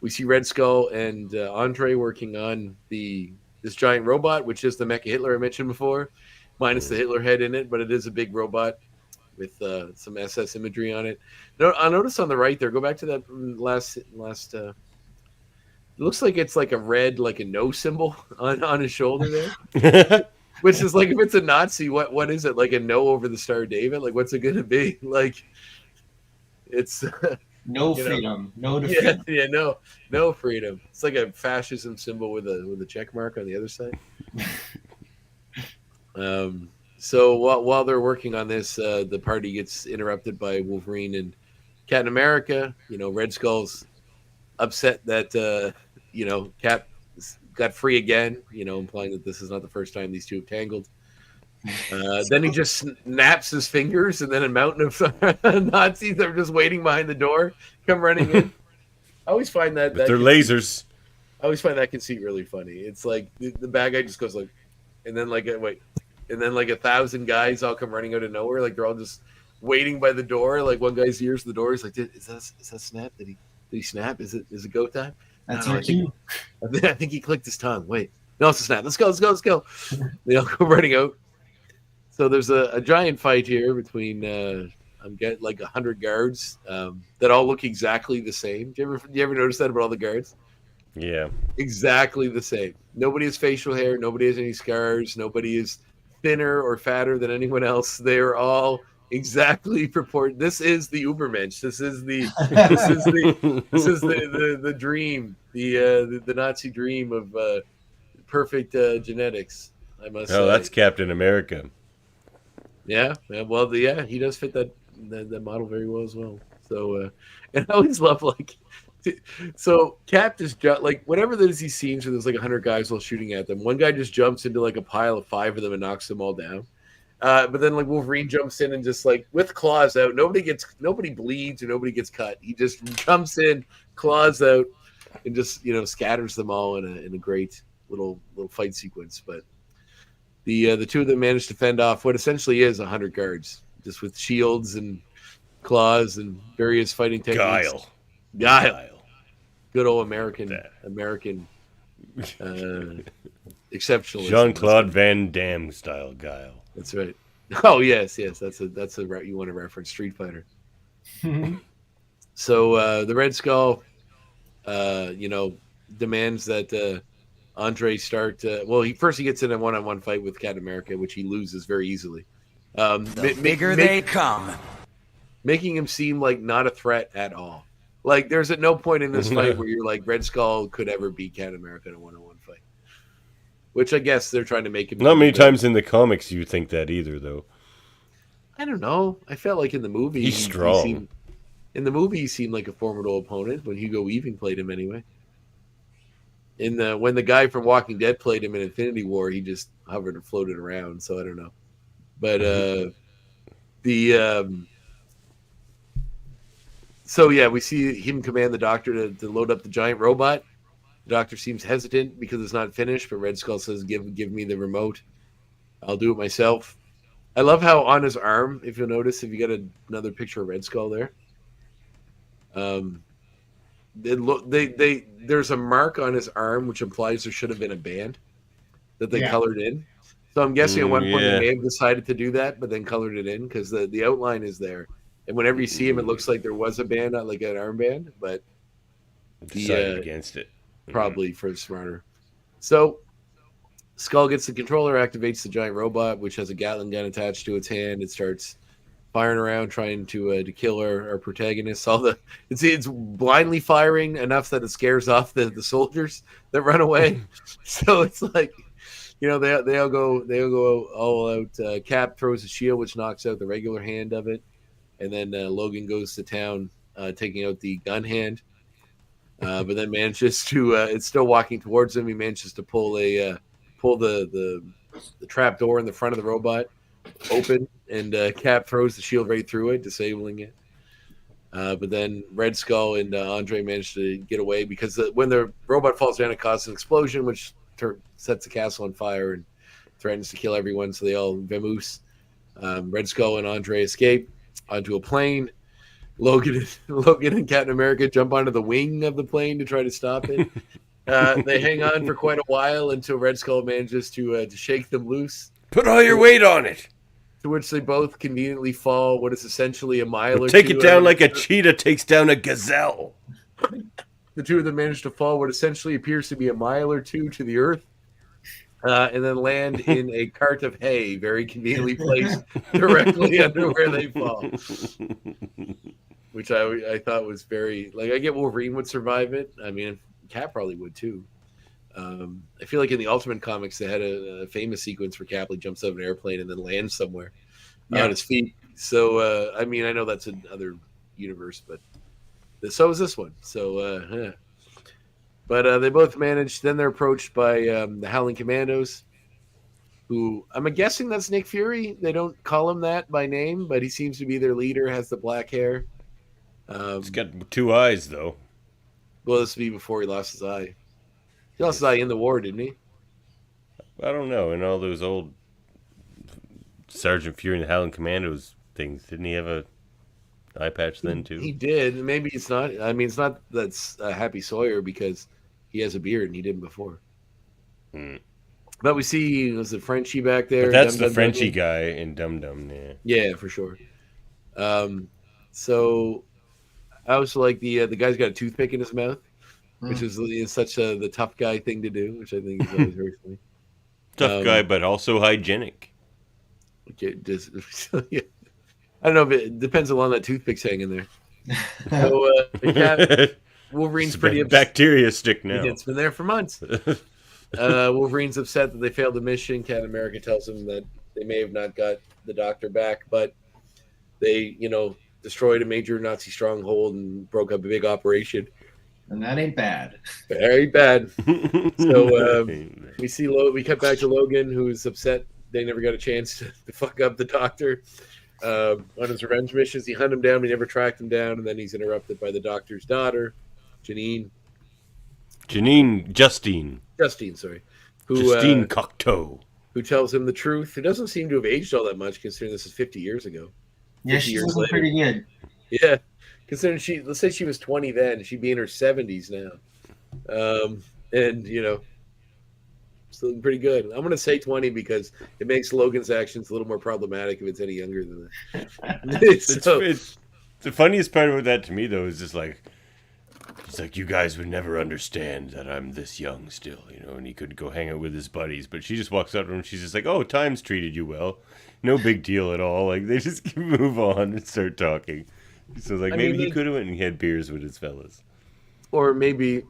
C: We see Red Skull and André working on this giant robot, which is the Mecha Hitler I mentioned before, minus the Hitler head in it, but it is a big robot with some SS imagery on it. I noticed on the right there, go back to that last it looks like it's like a red, like a no symbol on his shoulder there. Which is like, if it's a Nazi, what is it? Like a no over the Star of David? Like, what's it going to be? Like, it's
E: no freedom, no freedom.
C: Yeah, no freedom. It's like a fascism symbol with a check mark on the other side. So while they're working on this, the party gets interrupted by Wolverine and Captain America. Red Skull's upset that Cap got free again, implying that this is not the first time these two have tangled. Then he just snaps his fingers, and then a mountain of Nazis that are just waiting behind the door come running in. I always find that
A: they're lasers.
C: I always find that conceit really funny. It's like the bad guy just goes like, and then like 1,000 guys all come running out of nowhere, like they're all just waiting by the door. Like one guy's ears to the door. He's like, "Is that snap? Did he snap? Is it go time?"
E: That's our cue.
C: I think he clicked his tongue. Wait, no, it's a snap. Let's go. They all go running out. So there's a giant fight here between I'm getting like 100 guards that all look exactly the same. Do you ever notice that about all the guards?
A: Yeah,
C: exactly the same. Nobody has facial hair. Nobody has any scars. Nobody is thinner or fatter than anyone else. They are all exactly proportioned. This is the Ubermensch. This is the dream, the Nazi dream of perfect genetics, I must say.
A: Oh, that's Captain America.
C: Yeah, well, he does fit that model very well as well. So, and I always love so Cap just like whenever there's these scenes where there's like 100 guys all shooting at them, one guy just jumps into like a pile of 5 of them and knocks them all down. But then like Wolverine jumps in and just like with claws out, nobody bleeds or nobody gets cut. He just jumps in, claws out, and just scatters them all in a great little fight sequence. But the two of them managed to fend off what essentially is 100 guards, just with shields and claws and various fighting techniques. Guile. Good old American exceptional.
A: Jean-Claude Van Damme style guile.
C: That's right. Oh yes, that's a you want to reference Street Fighter. So the Red Skull, demands that André start. He gets in a one-on-one fight with Captain America, which he loses very easily.
B: The bigger they come,
C: making him seem like not a threat at all. Like there's at no point in this fight where you're like Red Skull could ever beat Captain America in a one-on-one fight. Which I guess they're trying to make him.
A: Not many times in the comics you think that either, though.
C: I don't know. I felt like in the movie
A: he's strong.
C: In the movie, he seemed like a formidable opponent when Hugo Weaving played him anyway. When the guy from Walking Dead played him in Infinity War, he just hovered and floated around. So I don't know. But we see him command the Doctor to load up the giant robot. The Doctor seems hesitant because it's not finished, but Red Skull says, give me the remote. I'll do it myself. I love how on his arm, if you'll notice, if you got another picture of Red Skull there, there's a mark on his arm which implies there should have been a band that they colored in. So I'm guessing at one point they may have decided to do that, but then colored it in because the outline is there. And whenever you see him, it looks like there was a band, not like an armband, but
A: decided against it.
C: Probably for smarter. So Skull gets the controller, activates the giant robot, which has a Gatling gun attached to its hand. It starts firing around, trying to kill our protagonists. It's blindly firing enough that it scares off the soldiers that run away. So it's like, they all go all out. Cap throws a shield, which knocks out the regular hand of it, and then Logan goes to town, taking out the gun hand. But then manages to it's still walking towards him. He manages to pull the trap door in the front of the robot open, and Cap throws the shield right through it, disabling it. But then Red Skull and André manage to get away because when the robot falls down, it causes an explosion, which sets the castle on fire and threatens to kill everyone. So they all vamoose. Red Skull and André escape onto a plane. Logan and Captain America jump onto the wing of the plane to try to stop it. They hang on for quite a while until Red Skull manages to shake them loose.
A: Put all your weight on it.
C: To which they both conveniently fall what is essentially a mile or two.
A: Take it down like a cheetah takes down a gazelle.
C: The two of them manage to fall what essentially appears to be a mile or two to the earth. And then land in a cart of hay, very conveniently placed directly under where they fall. Which I thought was very, I get Wolverine would survive it. I mean, Cap probably would too. I feel like in the Ultimate Comics, they had a famous sequence where Cap jumps out of an airplane and then lands somewhere on his feet. So, I mean, I know that's another universe, but so is this one. So, But they both managed. Then they're approached by the Howling Commandos, who I'm guessing that's Nick Fury. They don't call him that by name, but he seems to be their leader, has the black hair.
A: He's got 2 eyes, though.
C: Well, this would be before he lost his eye. He lost his eye in the war, didn't he?
A: I don't know. In all those old Sergeant Fury and the Howling Commandos things, didn't he have a eye patch then, too?
C: He did. Maybe it's not. I mean, it's not that's Happy Sawyer because he has a beard and he didn't before. But we see, was it Frenchie back there?
A: But that's the Frenchie guy in Dum Dum, yeah.
C: Yeah, for sure. So I also like the guy's got a toothpick in his mouth, which is such the tough guy thing to do, which I think is always very funny.
A: Tough guy, but also hygienic.
C: Okay, yeah. I don't know if it depends how long that toothpick's hanging there. So Wolverine's pretty upset.
A: Bacteria stick now.
C: It's been there for months. Wolverine's upset that they failed the mission. Captain America tells him that they may have not got the doctor back, but they, destroyed a major Nazi stronghold and broke up a big operation.
E: And that ain't bad.
C: Very bad. So we cut back to Logan, who's upset they never got a chance to fuck up the doctor. On his revenge missions, he hunted him down, but he never tracked him down, and then he's interrupted by the doctor's daughter, Justine, sorry.
A: Justine Cocteau.
C: Who tells him the truth. Who doesn't seem to have aged all that much, considering this is 50 years ago.
E: Yeah, she's looking pretty good.
C: Yeah, considering let's say she was 20 then, she'd be in her 70s now. And, still looking pretty good. I'm going to say 20 because it makes Logan's actions a little more problematic if it's any younger than that.
A: The funniest part about that to me, though, is just like, he's like, you guys would never understand that I'm this young still, and he could go hang out with his buddies. But she just walks up to him and she's just like, oh, time's treated you well. No big deal at all. Like, they just move on and start talking. So, like, maybe he could have went and had beers with his fellas.
C: Or maybe,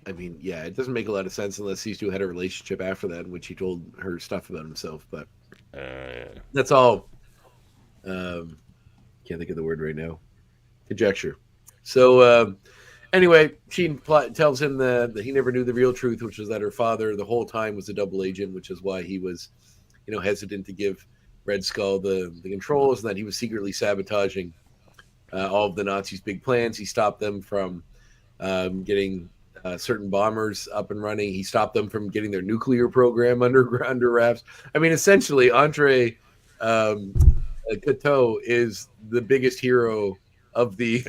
C: it doesn't make a lot of sense unless these two had a relationship after that in which he told her stuff about himself. But that's all. Can't think of the word right now. Conjecture. So, anyway, she tells him that he never knew the real truth, which was that her father the whole time was a double agent, which is why he was, hesitant to give Red Skull the controls, and that he was secretly sabotaging all of the Nazis' big plans. He stopped them from getting certain bombers up and running. He stopped them from getting their nuclear program under wraps. Essentially, André Cocteau is the biggest hero of the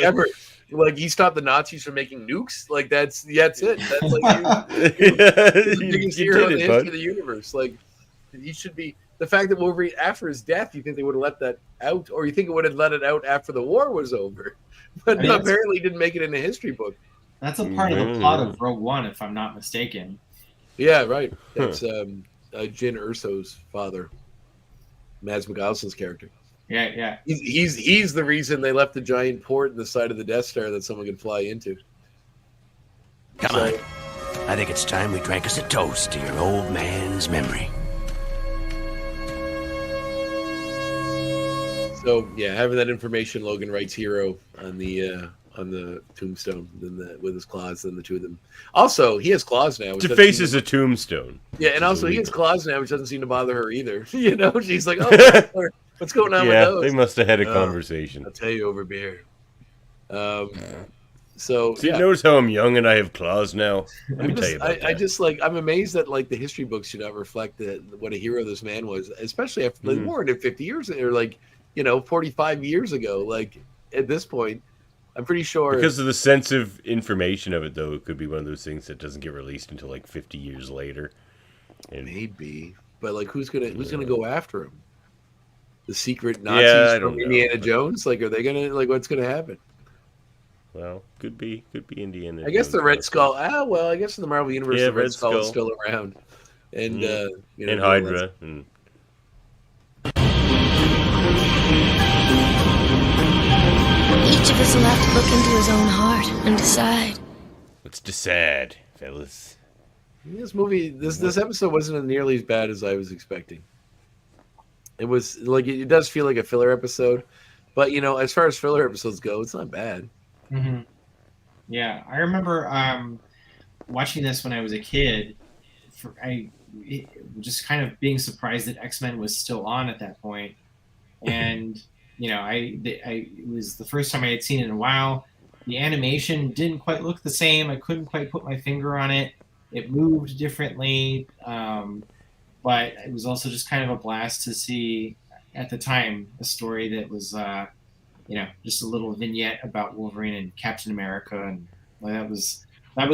C: ever. Like, he stopped the Nazis from making nukes. Like, that's it. That's like the biggest hero in the history of the universe. Like, he should be. The fact that Wolverine, after his death, you think they would have let that out, or you think it would have let it out after the war was over, but apparently didn't make it in the history book.
E: That's a part of the plot of Rogue One, if I'm not mistaken.
C: Yeah, right. That's Jyn Erso's father, Mads Mikkelsen's character.
E: Yeah.
C: He's the reason they left the giant port in the side of the Death Star that someone could fly into.
B: Come on. I think it's time we drank us a toast to your old man's memory.
C: So, having that information, Logan writes hero on the tombstone with his claws, and the two of them. Also, he has claws now.
A: To face is a tombstone.
C: Yeah, and also he has claws now, which doesn't seem to bother her either. She's like, oh, what's going on with those?
A: They must have had a conversation.
C: I'll tell you over beer.
A: Notice how I'm young and I have claws now? Let me tell you about that.
C: I'm amazed that the history books should not reflect what a hero this man was, especially after more than 50 years, or 45 years ago. Like, at this point, I'm pretty sure
A: because of the sense of information of it, though, it could be one of those things that doesn't get released until 50 years later. And
C: maybe, but who's gonna go after him? The secret Nazis from Indiana Jones? Are they gonna what's gonna happen?
A: Well, could be Indiana.
C: I guess the Red Skull. I guess in the Marvel universe, the Red Skull is still around, and
A: and Hydra.
I: Each of us will have to look into his own heart and decide.
A: Let's decide, fellas.
C: This movie, this episode wasn't nearly as bad as I was expecting. It was it does feel like a filler episode, but as far as filler episodes go, it's not bad.
E: Mm-hmm. Yeah, I remember watching this when I was a kid. Just kind of being surprised that X-Men was still on at that point, and it was the first time I had seen it in a while. The animation didn't quite look the same. I couldn't quite put my finger on it. It moved differently, but it was also just kind of a blast to see at the time a story that was, just a little vignette about Wolverine and Captain America, and that was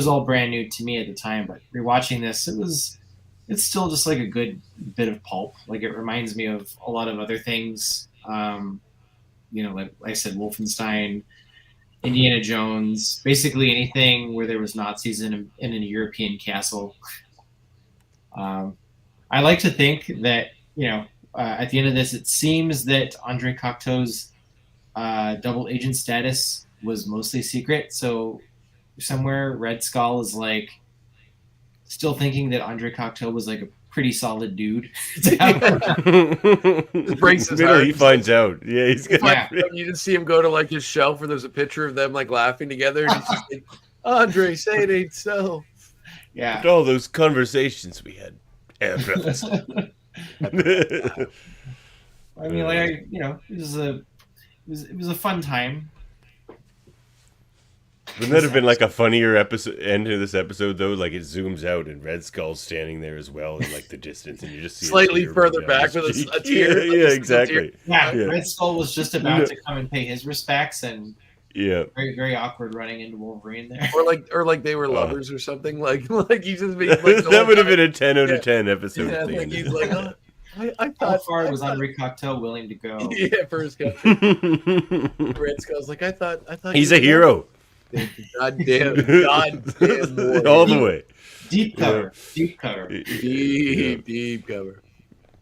E: all brand new to me at the time. But rewatching this, it's still just a good bit of pulp. It reminds me of a lot of other things. Like I said, Wolfenstein, Indiana Jones, basically anything where there was Nazis in a European castle. I like to think that, at the end of this, it seems that André Cocteau's double agent status was mostly secret. So somewhere Red Skull is still thinking that Andre Cocteau was like a pretty solid dude.
C: It breaks his heart.
A: He finds out. Yeah, he's got.
C: You just see him go to like his shelf where there's a picture of them like laughing together, and he's just like, "Andre, say it ain't so."
E: Yeah,
A: But all those conversations we had.
E: I mean, like it was a fun time.
A: Wouldn't that have been like a funnier end to this episode though? Like it zooms out and Red Skull's standing there as well in like the distance, and you just see
C: slightly further back with a tear.
A: Yeah, exactly.
E: Yeah, Red Skull was just about to come and pay his respects, and very, very awkward running into Wolverine there.
C: Or like they were lovers or something. Like he just made,
A: that would have been a 10 out of 10 episode.
C: Yeah,
A: thing.
C: like he's like, I thought,
E: how far was Andre Cocteau willing to go?
C: Yeah, for his country. Red Skull's like, I thought
A: he's a hero.
C: Goddamn,
A: all the way.
E: Deep cover.
C: Deep cover.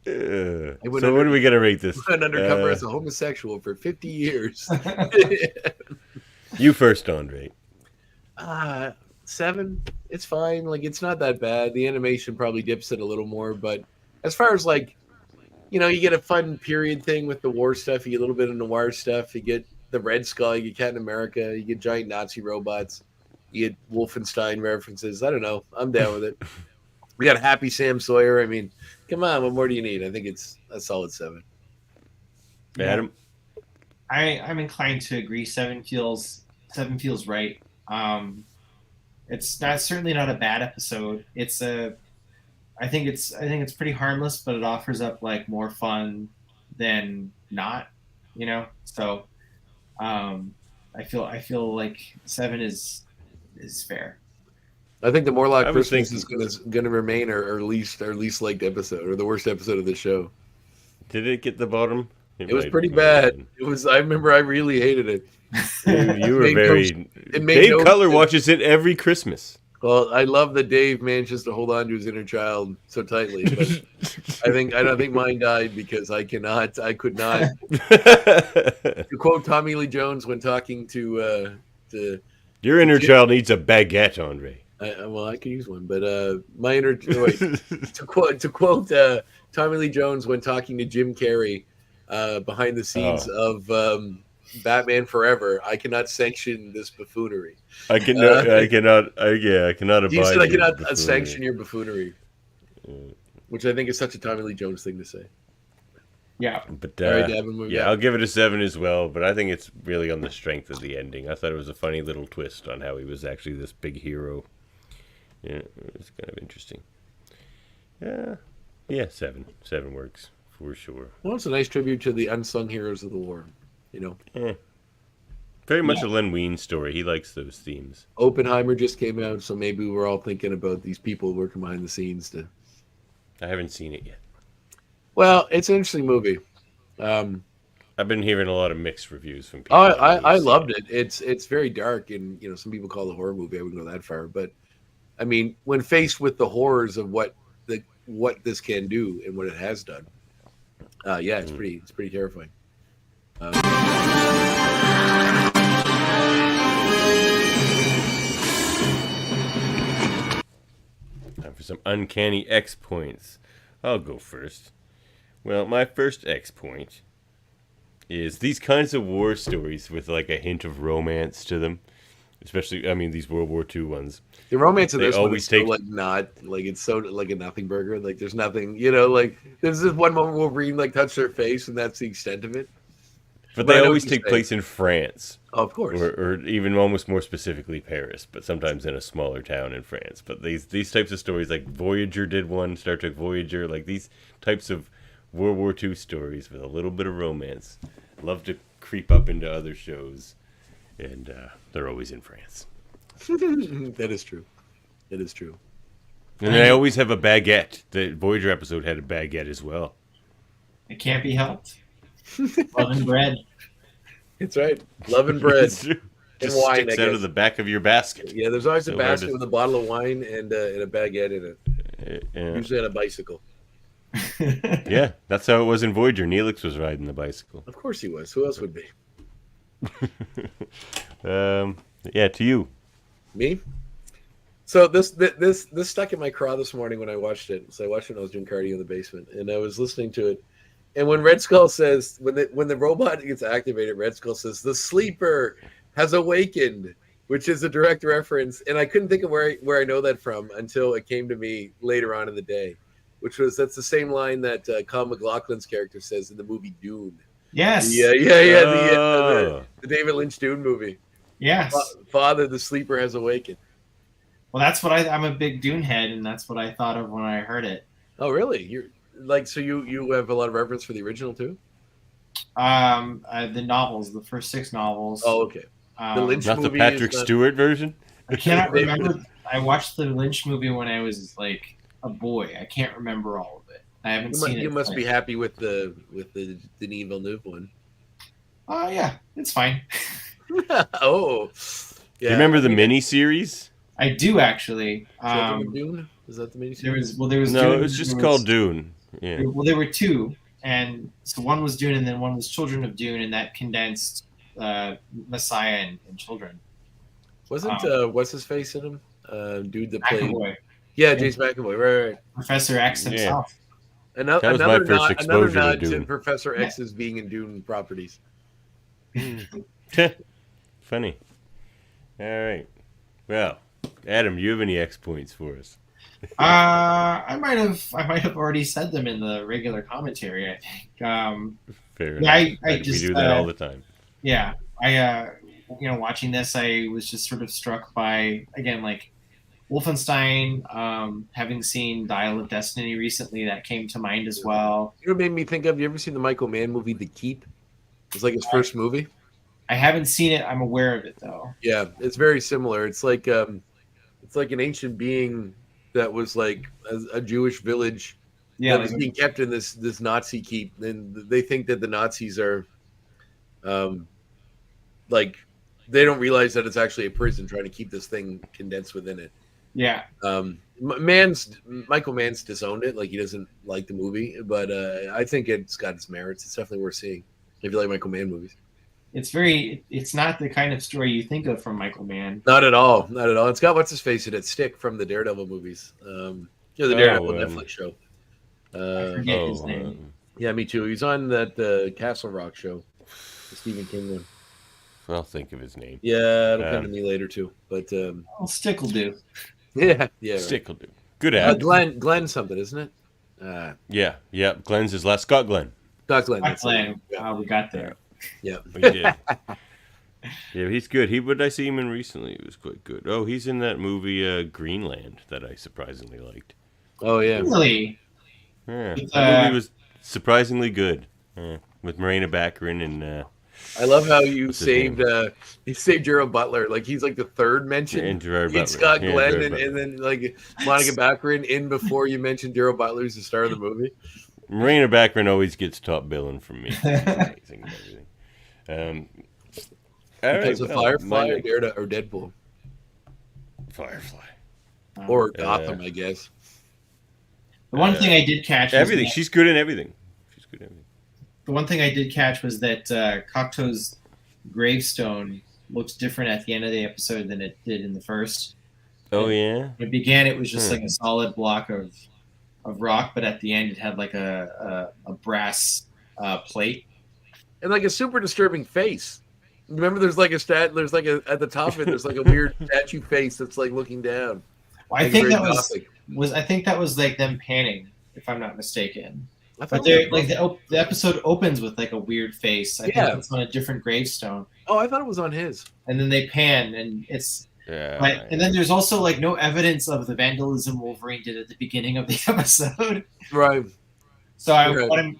A: So what are we gonna rate this?
C: Went undercover as a homosexual for 50 years.
A: You first, Andre.
C: 7. It's fine. Like it's not that bad. The animation probably dips it a little more, but as far as like, you get a fun period thing with the war stuff. You get a little bit of noir stuff. You get the Red Skull. You get Captain America. You get giant Nazi robots. You get Wolfenstein references. I don't know. I'm down with it. We got Happy Sam Sawyer. I mean, come on. What more do you need? I think it's a solid 7.
A: Adam?
E: I'm inclined to agree. 7 feels right. It's certainly not a bad episode. I think it's pretty harmless, but it offers up like more fun than not, So I feel like 7 is fair.
C: I think the Morlock Christmas is going to remain our least liked episode, or the worst episode of the show.
A: Did it get the bottom?
C: It was pretty bad. It was. I remember I really hated it.
A: You were very. Dave Cutler watches it every Christmas.
C: Well, I love that Dave manages to hold on to his inner child so tightly, but I don't think mine died because I could not. To quote Tommy Lee Jones when talking to
A: your inner child needs a baguette, Andre.
C: I could use one, but my inner to quote Tommy Lee Jones when talking to Jim Carrey behind the scenes of Batman Forever, I cannot sanction this buffoonery.
A: I cannot abide.
C: You said I cannot sanction your buffoonery, which I think is such a Tommy Lee Jones thing to say.
E: Yeah,
A: but I'll give it a 7 as well. But I think it's really on the strength of the ending. I thought it was a funny little twist on how he was actually this big hero. Yeah, it was kind of interesting. Yeah, 7 works for sure.
C: Well, it's a nice tribute to the unsung heroes of the war.
A: Very much a Len Wein story. He likes those themes.
C: Oppenheimer just came out, so maybe we're all thinking about these people working behind the scenes.
A: I haven't seen it yet.
C: Well, it's an interesting movie.
A: I've been hearing a lot of mixed reviews from people.
C: I loved it. It's very dark, and some people call it a horror movie. I wouldn't go that far, but I mean, when faced with the horrors of what this can do and what it has done, it's pretty terrifying.
A: Time for some uncanny X points. I'll go first. Well, my first X point is these kinds of war stories with like a hint of romance to them. Especially, I mean, these World War II ones.
C: The romance of this one is so, it's so like a nothing burger. Like there's nothing, like there's this one moment where Wolverine touch their face, and that's the extent of it.
A: But they always take place in France.
C: Oh, of course.
A: Or even almost more specifically Paris, but sometimes in a smaller town in France. But these types of stories, like Voyager did one, Star Trek Voyager, like these types of World War II stories with a little bit of romance, love to creep up into other shows, and they're always in France.
C: That is true. It is true.
A: And they always have a baguette. The Voyager episode had a baguette as well.
E: It can't be helped. Love and bread.
C: It's right. Love and bread.
A: And
C: Just
A: wine, sticks out of the back of your basket.
C: Yeah, there's always a basket with a bottle of wine and a baguette in it. Usually on a bicycle.
A: Yeah, that's how it was in Voyager. Neelix was riding the bicycle.
C: Of course he was. Who else would be?
A: To you.
C: Me? So this stuck in my craw this morning when I watched it. So I watched it when I was doing cardio in the basement, and I was listening to it. And when Red Skull says, when the robot gets activated, Red Skull says, "The sleeper has awakened," which is a direct reference. And I couldn't think of where I know that from until it came to me later on in the day, that's the same line that Kyle MacLachlan's character says in the movie Dune.
E: Yes.
C: Yeah. The David Lynch Dune movie.
E: Yes.
C: Father, the sleeper has awakened.
E: Well, that's what I'm a big Dune head, and that's what I thought of when I heard it.
C: Oh, really? You're like, so you have a lot of reference for the original too?
E: The novels, the first 6 novels.
C: Oh, okay. The Lynch
A: not
C: movie
A: the Patrick Stewart version.
E: I cannot remember. I watched the Lynch movie when I was like a boy. I can't remember all of it. I haven't seen it.
C: You must be happy with the Denis Villeneuve one.
E: Oh yeah, it's fine.
C: Oh, yeah.
A: Do you remember the mini series?
E: I do actually.
C: Dune? Is that the mini series?
E: There was
A: no,
E: Dune,
A: it was just called Dune. Yeah.
E: Well, there were 2, and so one was Dune, and then one was Children of Dune, and that condensed Messiah and Children.
C: Wasn't what's his face in him? Dude that played.
E: McAvoy.
C: Yeah, James McAvoy. Right.
E: Professor X himself.
A: That was my first exposure
C: another nod
A: to Dune.
C: to Professor X's being in Dune properties.
A: Funny. All right. Well, Adam, you have any X points for us?
E: I might have already said them in the regular commentary. I think.
A: Fair
E: yeah,
A: enough.
E: I just
A: we do that all the time.
E: Yeah, I watching this, I was just sort of struck by, again, like Wolfenstein. Having seen Dial of Destiny recently, that came to mind as well.
C: You know what it made me think of? You ever seen the Michael Mann movie The Keep? It's like his first movie.
E: I haven't seen it. I'm aware of it though.
C: Yeah, it's very similar. It's like an ancient being that was like a Jewish village that was being kept in this Nazi keep, and they think that the Nazis are, like, they don't realize that it's actually a prison trying to keep this thing condensed within it.
E: Yeah.
C: Michael Mann's disowned it. Like, he doesn't like the movie, but I think it's got its merits. It's definitely worth seeing if you like Michael Mann movies.
E: It's not the kind of story you think of from Michael Mann.
C: Not at all. It's got what's his face in it, Stick from the Daredevil movies. The Daredevil Netflix show.
E: I forget his name.
C: Yeah, me too. He's on that Castle Rock show, the Stephen King one.
A: I'll think of his name.
C: Yeah, it'll come to me later too. But
E: Stick will do.
C: Yeah,
A: Stick will do. Good ad.
C: Glenn something, isn't it?
A: Yeah. Glenn's his last. Scott Glenn.
E: Glenn. We got there.
C: Yeah,
A: we did. Yeah, he's good. What did I see him in recently? It was quite good. Oh, he's in that movie Greenland that I surprisingly liked.
C: Oh yeah,
E: really?
A: Yeah, that movie was surprisingly good. With Morena Baccarin and.
C: I love how you saved Gerald Butler. Like, he's like the third mention.
A: And Gerard
C: Butler. Scott Glenn and then like Monica Baccarin in before you mentioned Gerald Butler as the star of the movie.
A: Morena Baccarin always gets top billing from me. Amazing and everything.
C: Because of Firefly or Deadpool?
A: Firefly.
C: Or Gotham, I guess.
E: The one thing I did catch
A: everything. She's good in everything.
E: The one thing I did catch was that Cocteau's gravestone looks different at the end of the episode than it did in the first.
A: Oh, yeah?
E: When it began, it was just like a solid block of rock, but at the end, it had like a brass plate.
C: And like a super disturbing face. Remember, there's like at the top of it, there's like a weird statue face that's like looking down.
E: Well, I think that was like them panning, if I'm not mistaken. But the episode opens with like a weird face. I think it's on a different gravestone.
C: Oh, I thought it was on his.
E: And then they pan, and it's and then there's also like no evidence of the vandalism Wolverine did at the beginning of the episode.
C: Right.
E: So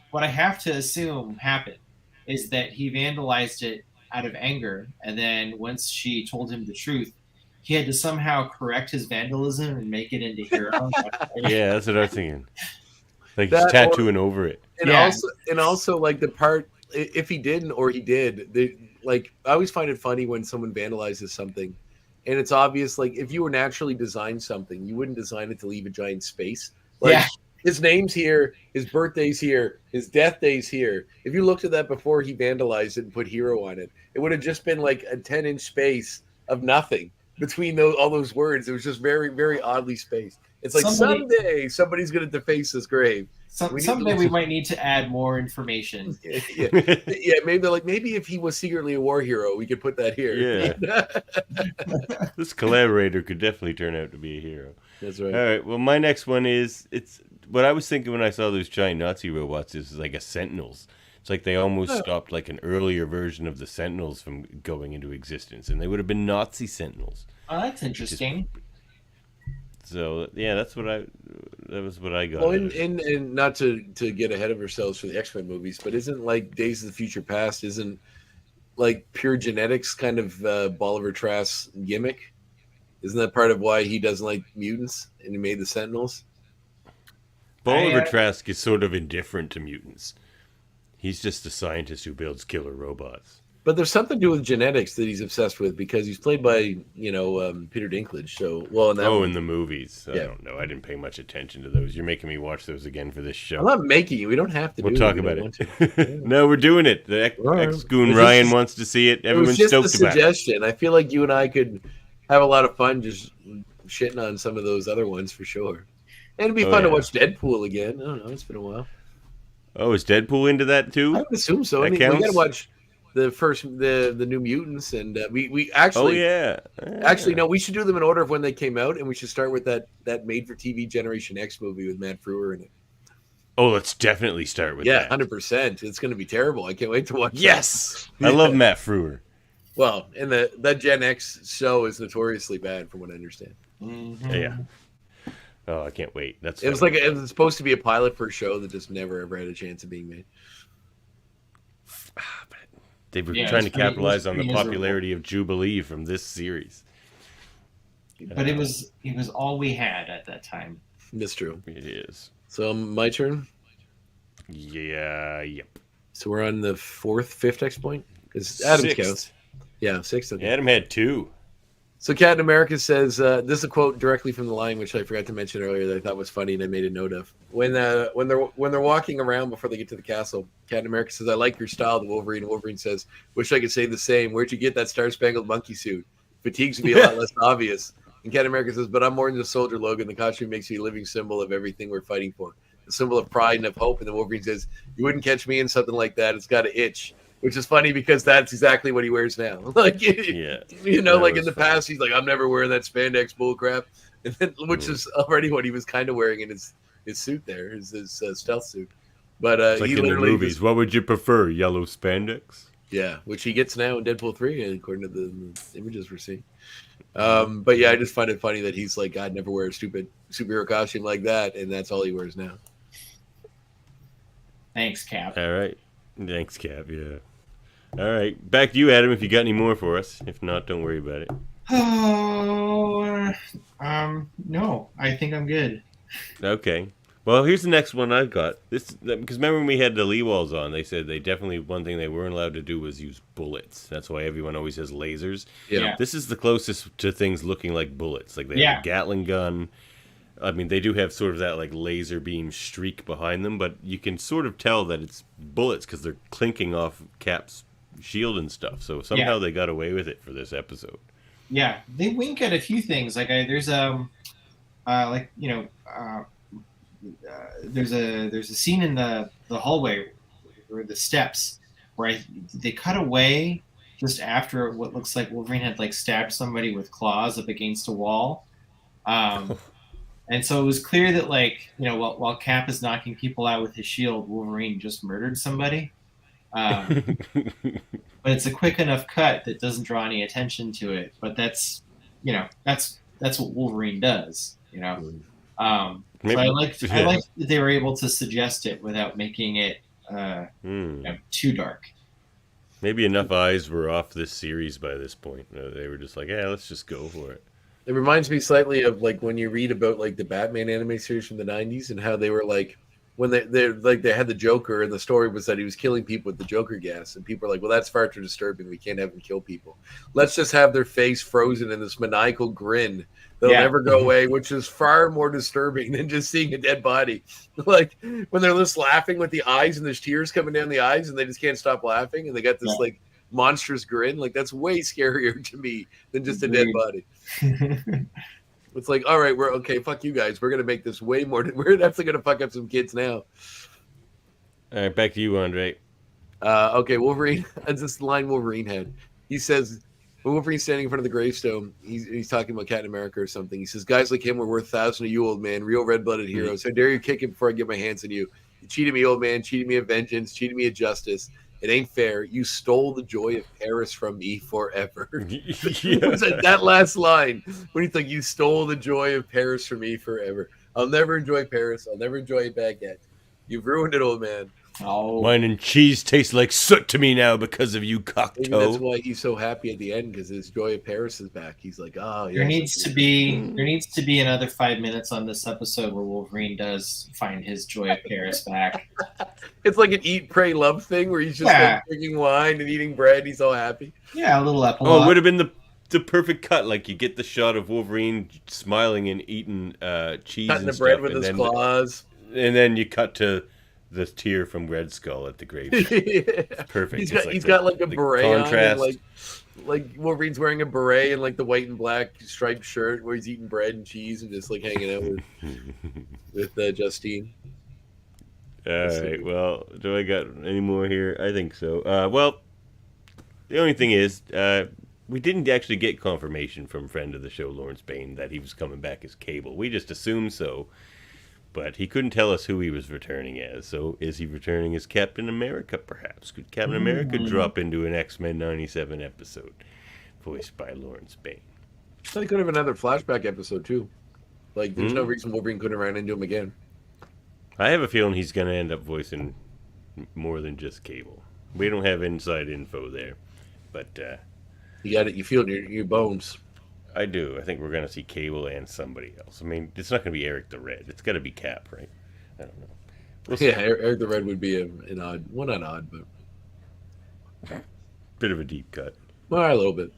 E: what I have to assume happened is that he vandalized it out of anger, and then once she told him the truth, he had to somehow correct his vandalism and make it into hero.
A: Yeah, that's what I was thinking. Like he's tattooing over it.
C: And also like the part, if he didn't or he did, I always find it funny when someone vandalizes something and it's obvious, like if you were naturally designed something, you wouldn't design it to leave a giant space. Like his name's here, his birthday's here, his death day's here. If you looked at that before he vandalized it and put hero on it, it would have just been like a 10-inch space of nothing. between all those words. It was just very, very oddly spaced. It's like someday somebody's going to deface this grave.
E: Someday we might need to add more information.
C: Yeah, maybe if he was secretly a war hero, we could put that here.
A: Yeah. This collaborator could definitely turn out to be a hero.
C: That's right.
A: All right. Well, my next one it's what I was thinking when I saw those giant Nazi robots is like a Sentinels. It's like they almost stopped like an earlier version of the Sentinels from going into existence, and they would have been Nazi Sentinels.
E: Oh, that's interesting.
A: So yeah, that was what I got.
C: Well, and not to get ahead of ourselves for the X-Men movies, but isn't like Days of the Future Past isn't like pure genetics kind of Bolivar Trask's gimmick? Isn't that part of why he doesn't like mutants and he made the Sentinels?
A: Bolivar Trask is sort of indifferent to mutants. He's just a scientist who builds killer robots.
C: But there's something to do with genetics that he's obsessed with because he's played by, Peter Dinklage. So,
A: in the movies. I don't know. I didn't pay much attention to those. You're making me watch those again for this show.
C: I'm not making you. We don't have to.
A: We'll talk about it. No, we're doing it. The ex-goon Ryan wants to see it. Everyone's stoked about it. It was just a suggestion.
C: I feel like you and I could have a lot of fun just shitting on some of those other ones for sure. And it'd be fun to watch Deadpool again. I don't know. It's been a while.
A: Oh, is Deadpool into that too?
C: I would assume so. We got to watch the New Mutants, and we actually.
A: Oh yeah.
C: Actually, no. We should do them in order of when they came out, and we should start with that made-for-TV Generation X movie with Matt Frewer in it.
A: Oh, let's definitely start with that.
C: 100%. It's going to be terrible. I can't wait to watch.
A: Yes, I love Matt Frewer.
C: Well, and that Gen X show is notoriously bad, from what I understand.
E: Mm-hmm.
A: Yeah. Oh, I can't wait. It
C: was supposed to be a pilot for a show that just never ever had a chance of being made.
A: They were trying to capitalize on the popularity of Jubilee from this series.
E: But it was all we had at that time.
C: That's true.
A: It is.
C: So my turn?
A: Yeah, yep.
C: So we're on the fifth X point? Because Adam's counts. Yeah, sixth. Okay.
A: Adam had 2.
C: So Captain America says, this is a quote directly from the line, which I forgot to mention earlier that I thought was funny and I made a note of. When they're walking around before they get to the castle, Captain America says, "I like your style," to Wolverine. And Wolverine says, "Wish I could say the same. Where'd you get that Star-Spangled Monkey suit? Fatigues would be a lot less obvious." And Captain America says, "But I'm more than a soldier, Logan. The costume makes you a living symbol of everything we're fighting for. The symbol of pride and of hope." And then Wolverine says, "You wouldn't catch me in something like that. It's got to itch." Which is funny because that's exactly what he wears now. Like, like in the past, he's like, "I'm never wearing that spandex bullcrap," and then, which is already what he was kind of wearing in his suit there, his stealth suit. But
A: it's like in the movies, what would you prefer, yellow spandex?
C: Yeah, which he gets now in Deadpool 3, according to the images we're seeing. But yeah, I just find it funny that he's like, "I'd never wear a stupid superhero costume like that," and that's all he wears now.
E: Thanks, Cap.
A: All right. Thanks, Cap. Yeah. All right, back to you, Adam, if you got any more for us. If not, don't worry about it.
E: Oh, no, I think I'm good.
A: Okay. Well, here's the next one I've got. Because remember when we had the Lee Walls on, they said one thing they weren't allowed to do was use bullets. That's why everyone always has lasers.
C: Yeah.
A: This is the closest to things looking like bullets. Like they have a Gatling gun. I mean, they do have sort of that like laser beam streak behind them, but you can sort of tell that it's bullets because they're clinking off Cap's shield and stuff. So somehow they got away with it for this episode.
E: Yeah, they wink at a few things. Like there's a scene in the hallway or the steps where they cut away just after what looks like Wolverine had like stabbed somebody with claws up against a wall. And so it was clear that, like, while Cap is knocking people out with his shield, Wolverine just murdered somebody. But it's a quick enough cut that doesn't draw any attention to it. But that's what Wolverine does. So I liked that they were able to suggest it without making it too dark.
A: Maybe enough eyes were off this series by this point. They were just like, "Yeah, let's just go for it."
C: It reminds me slightly of like when you read about like the Batman anime series from the 90s and how they were like when they had the Joker and the story was that he was killing people with the Joker gas and people are like, "Well, that's far too disturbing. We can't have him kill people. Let's just have their face frozen in this maniacal grin that'll never go away," which is far more disturbing than just seeing a dead body. Like when they're just laughing with the eyes and there's tears coming down the eyes and they just can't stop laughing and they got this like monstrous grin. Like, that's way scarier to me than just a dead body. It's like, all right, we're okay. Fuck you guys. We're gonna make this way more. We're definitely gonna fuck up some kids now.
A: All right, back to you, André.
C: Okay, Wolverine. That's this line Wolverine had. He says, when Wolverine's standing in front of the gravestone, he's talking about Captain America or something. He says, guys like him were worth 1,000 of you, old man. Real red-blooded heroes. How dare you kick him before I get my hands on you? You cheated me, old man. Cheated me of vengeance. Cheated me of justice. It ain't fair. You stole the joy of Paris from me forever. That last line, when he's like, you stole the joy of Paris from me forever. I'll never enjoy Paris. I'll never enjoy baguette. You've ruined it, old man.
E: Oh,
A: Wine and cheese tastes like soot to me now because of you,
C: Maybe
A: cocktoe.
C: that's why he's so happy at the end, because his joy of Paris is back. He's like, oh, yeah.
E: there needs to be another 5 minutes on this episode where Wolverine does find his joy of Paris back.
C: It's like an eat, pray, love thing where he's just like drinking wine and eating bread. He's all happy.
E: Yeah, a little epilogue.
A: Oh, it would have been the perfect cut. Like, you get the shot of Wolverine smiling and eating cheese
C: Cutting
A: and
C: the bread
A: stuff,
C: with
A: and
C: his
A: then
C: claws.
A: And then you cut to the tear from Red Skull at the grave. Perfect.
C: He's got like a beret
A: contrast.
C: on, and like Wolverine's wearing a beret and like the white and black striped shirt where he's eating bread and cheese and just like hanging out with Justine.
A: All right. Well, do I got any more here? I think so. Well, the only thing is, we didn't actually get confirmation from friend of the show, Lawrence Bain, that he was coming back as Cable. We just assumed so. But he couldn't tell us who he was returning as. So is he returning as Captain America, perhaps? Could Captain America drop into an X-Men 97 episode voiced by Lawrence Bain?
C: So they could have another flashback episode, too. Like, there's no reason Wolverine couldn't have ran into him again.
A: I have a feeling he's going to end up voicing more than just Cable. We don't have inside info there. But
C: you got it. You feel it in your bones.
A: I do. I think we're going to see Cable and somebody else. I mean, it's not going to be Eric the Red. It's got to be Cap, right? I don't know. We'll see.
C: Eric the Red would be an odd, well, not odd, but
A: bit of a deep cut.
C: Well, a little bit.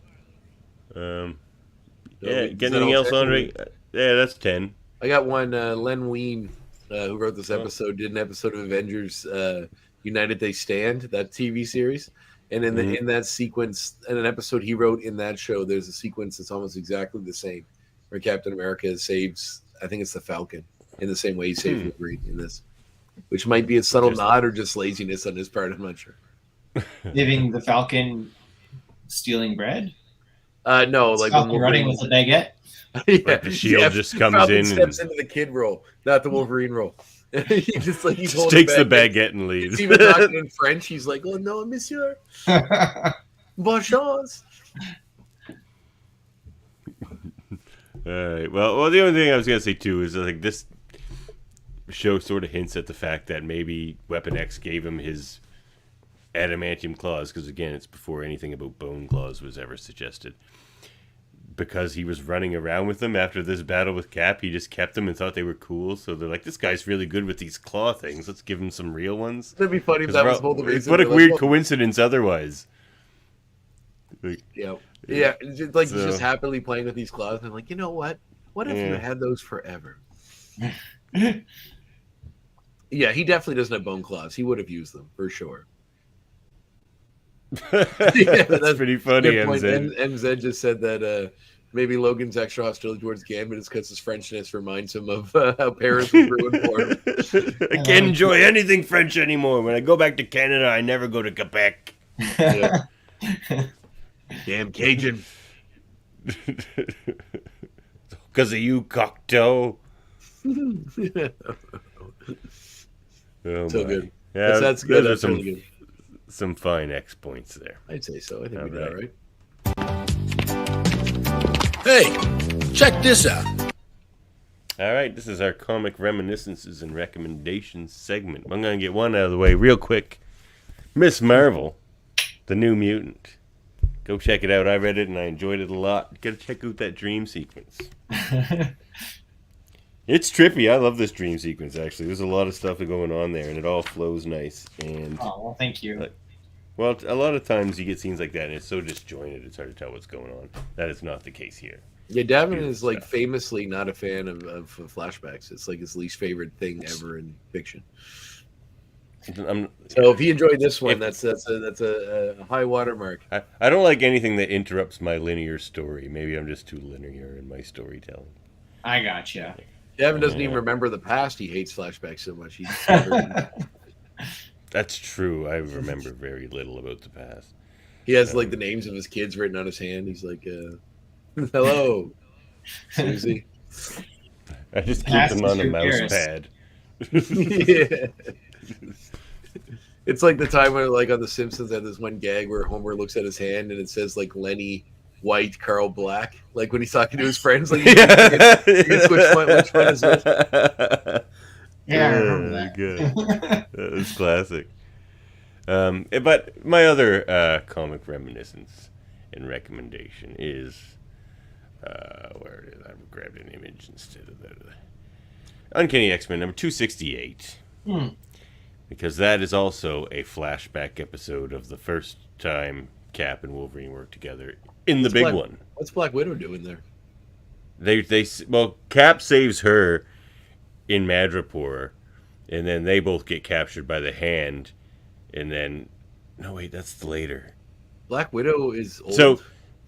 A: Yeah. Get anything else, Andre? Yeah, that's 10.
C: I got one. Len Wein, who wrote this episode, did an episode of Avengers United They Stand, that TV series. And in that sequence, in an episode he wrote in that show, there's a sequence that's almost exactly the same, where Captain America saves, I think it's the Falcon, in the same way he saved Wolverine in this, which might be a subtle nod or just laziness on his part. I'm not sure.
E: Leaving the Falcon stealing bread?
C: No, like
E: Falcon running with a baguette.
A: Yeah, like the shield just comes
C: Falcon
A: in,
C: steps into the kid role, not the Wolverine role. He just like
A: just takes the baguette and leaves.
C: He's even talking in French. He's like, "Oh no, monsieur, bonne chance."
A: All right. Well, the only thing I was gonna say too is like this show sort of hints at the fact that maybe Weapon X gave him his adamantium claws, because again, it's before anything about bone claws was ever suggested. Because he was running around with them after this battle with Cap, he just kept them and thought they were cool. So they're like, this guy's really good with these claw things. Let's give him some real ones.
C: That'd be funny if that was both the reasons.
A: What a weird coincidence otherwise. Like,
C: yeah. It's just like he's just happily playing with these claws. And I'm like, you know what? What if you had those forever? Yeah, he definitely doesn't have bone claws. He would have used them for sure.
A: that's pretty funny.
C: MZ just said that maybe Logan's extra hostility towards Gambit is because his Frenchness reminds him of how Paris was ruined for him.
A: I can't enjoy anything French anymore. When I go back to Canada, I never go to Quebec.
C: Yeah. Damn Cajun.
A: Because of you, cocktail. Oh,
C: so good.
A: Yeah,
C: that's good.
A: That's
C: really good.
A: Some fine X points there.
C: I'd say so. I think we did all right.
F: Hey, check this out.
A: All right, this is our comic reminiscences and recommendations segment. I'm going to get one out of the way real quick. Miss Marvel, the New Mutant. Go check it out. I read it and I enjoyed it a lot. Got to check out that dream sequence. It's trippy. I love this dream sequence, actually. There's a lot of stuff going on there, and it all flows nice. And
E: well, thank you.
A: Well, a lot of times you get scenes like that, and it's so disjointed, it's hard to tell what's going on. That is not the case here.
C: Yeah, Davan is like famously not a fan of flashbacks. It's like his least favorite thing ever in fiction. So if you enjoyed this one, that's a high watermark.
A: I don't like anything that interrupts my linear story. Maybe I'm just too linear in my storytelling.
E: I gotcha.
C: Gavin doesn't even remember the past. He hates flashbacks so much.
A: That's true. I remember very little about the past.
C: He has like the names of his kids written on his hand. He's like, "Hello, Susie."
A: I just keep them on a mouse pad.
C: Yeah. It's like the time when, like, on The Simpsons, they had this one gag where Homer looks at his hand and it says like Lenny White, Carl Black. Like when he's talking to his friends, like, you can switch which one is which.
E: Yeah, I remember that.
A: Good. That was classic. But my other comic reminiscence and recommendation is where it is? I grabbed an image instead of that. Uncanny X-Men number 268. Because that is also a flashback episode of the first time Cap and Wolverine worked together in the big one.
C: What's Black Widow doing there?
A: Well, Cap saves her in Madripoor, and then they both get captured by the Hand, and then no wait, that's later.
C: Black Widow is old.
A: So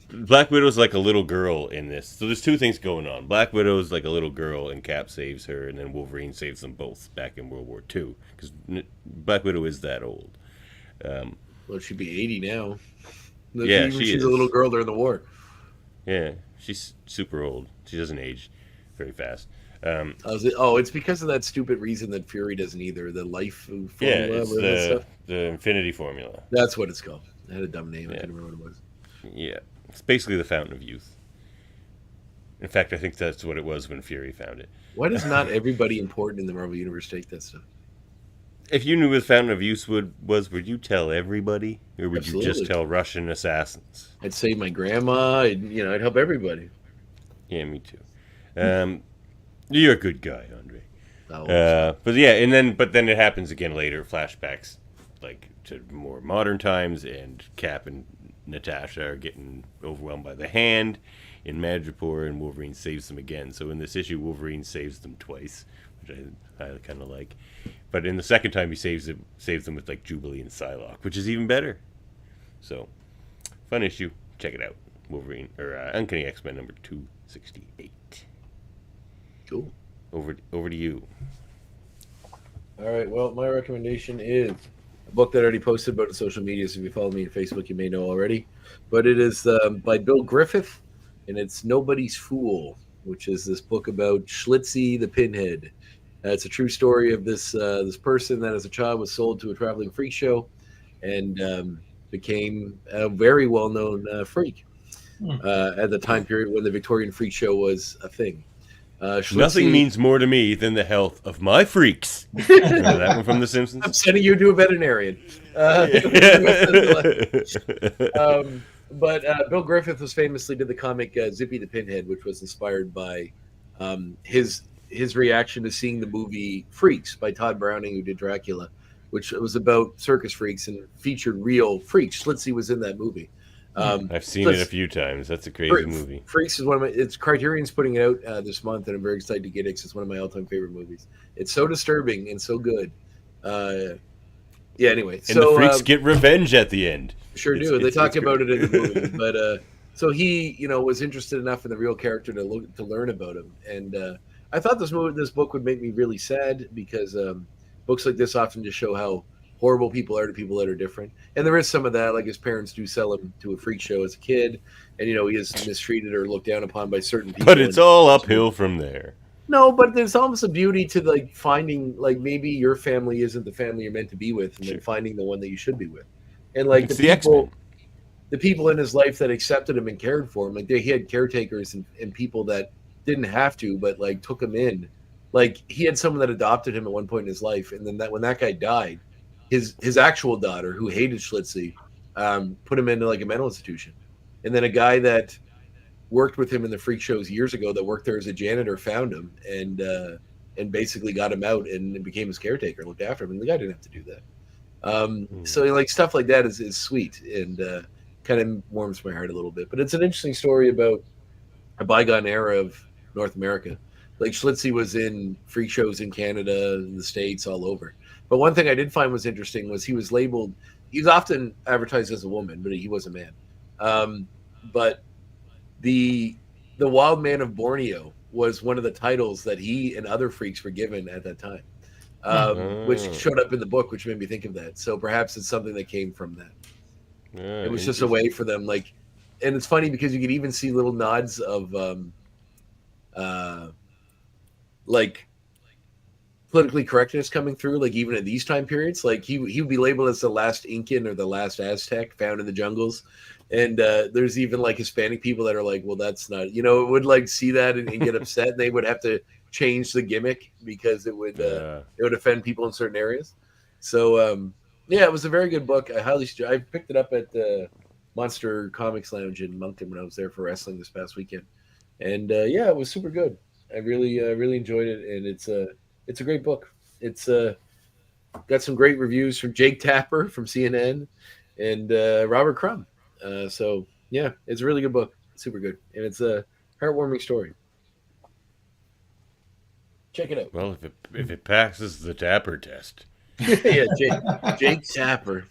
A: Black Widow's like a little girl in this. So there's two things going on. Black Widow's like a little girl, and Cap saves her, and then Wolverine saves them both back in World War II. Because Black Widow is that old.
C: Well, she'd be 80 now.
A: Yeah,
C: she's a little girl during the war.
A: Yeah, she's super old. She doesn't age very fast.
C: It's because of that stupid reason that Fury doesn't either. The life formula.
A: Yeah, it's the Infinity Formula.
C: That's what it's called. It had a dumb name. I couldn't remember what it was.
A: Yeah, it's basically the Fountain of Youth. In fact, I think that's what it was when Fury found it.
C: Why does not everybody important in the Marvel Universe take that stuff?
A: If you knew what the Fountain of Youth was, would you tell everybody? Or would you just tell Russian assassins?
C: I'd save my grandma. I'd help everybody.
A: Yeah, me too. You're a good guy, André. But then it happens again later. Flashbacks, like to more modern times, and Cap and Natasha are getting overwhelmed by the Hand in Madripoor, and Wolverine saves them again. So in this issue, Wolverine saves them twice, which I kind of like. But in the second time, he saves them with like Jubilee and Psylocke, which is even better. So, fun issue. Check it out. Wolverine or Uncanny X-Men number 268.
C: Cool.
A: Over to you.
C: All right. Well, my recommendation is a book that I already posted about on social media. So if you follow me on Facebook, you may know already. But it is by Bill Griffith, and it's Nobody's Fool, which is this book about Schlitzie the Pinhead. It's a true story of this person that as a child was sold to a traveling freak show and became a very well-known freak at the time period when the Victorian freak show was a thing.
A: Nothing means more to me than the health of my freaks. Remember that one from The Simpsons?
C: I'm sending you to a veterinarian. But Bill Griffith was famously did the comic Zippy the Pinhead, which was inspired by his reaction to seeing the movie Freaks by Todd Browning, who did Dracula, which was about circus freaks and featured real freaks. Schlitzie was in that movie.
A: I've seen it a few times. That's a crazy movie.
C: Freaks is one of my. It's Criterion's putting it out this month, and I'm very excited to get it because it's one of my all-time favorite movies. It's so disturbing and so good. Anyway,
A: and the freaks get revenge at the end.
C: Sure do. They talk about it in the movie, but so he, was interested enough in the real character to learn about him, and I thought this book would make me really sad because books like this often just show how horrible people are to people that are different. And there is some of that, like his parents do sell him to a freak show as a kid, and he is mistreated or looked down upon by certain people.
A: But it's all uphill from there.
C: No, but there's almost a beauty to like finding like maybe your family isn't the family you're meant to be with, and then finding the one that you should be with. And like the people in his life that accepted him and cared for him, like he had caretakers and people that didn't have to, but like took him in. Like he had someone that adopted him at one point in his life, and then when that guy died, his actual daughter, who hated Schlitzie, put him into like a mental institution. And then a guy that worked with him in the freak shows years ago, that worked there as a janitor, found him and basically got him out and became his caretaker, looked after him. And the guy didn't have to do that. So like stuff like that is sweet and kind of warms my heart a little bit. But it's an interesting story about a bygone era of North America. Like Schlitzie was in freak shows in Canada, in the States, all over. But one thing I did find was interesting was he was labeled. He's often advertised as a woman, but he was a man. But the Wild Man of Borneo was one of the titles that he and other freaks were given at that time, which showed up in the book, which made me think of that. So perhaps it's something that came from that. It was just a way for them, like, and it's funny because you could even see little nods of like politically correctness coming through, like even at these time periods. Like he would be labeled as the last Incan or the last Aztec found in the jungles, and there's even like Hispanic people that are like, well, that's not, would like see that and get upset, and they would have to change the gimmick because it would offend people in certain areas. So yeah, it was a very good book. I picked it up at the Monster Comics Lounge in Moncton when I was there for wrestling this past weekend, and yeah, it was super good. I really enjoyed it, and it's a great book. It's got some great reviews from Jake Tapper from CNN and Robert Crumb. So yeah, it's a really good book. Super good, and it's a heartwarming story. Check it out.
A: Well, if it passes the Tapper test.
C: Yeah, Jake Tapper.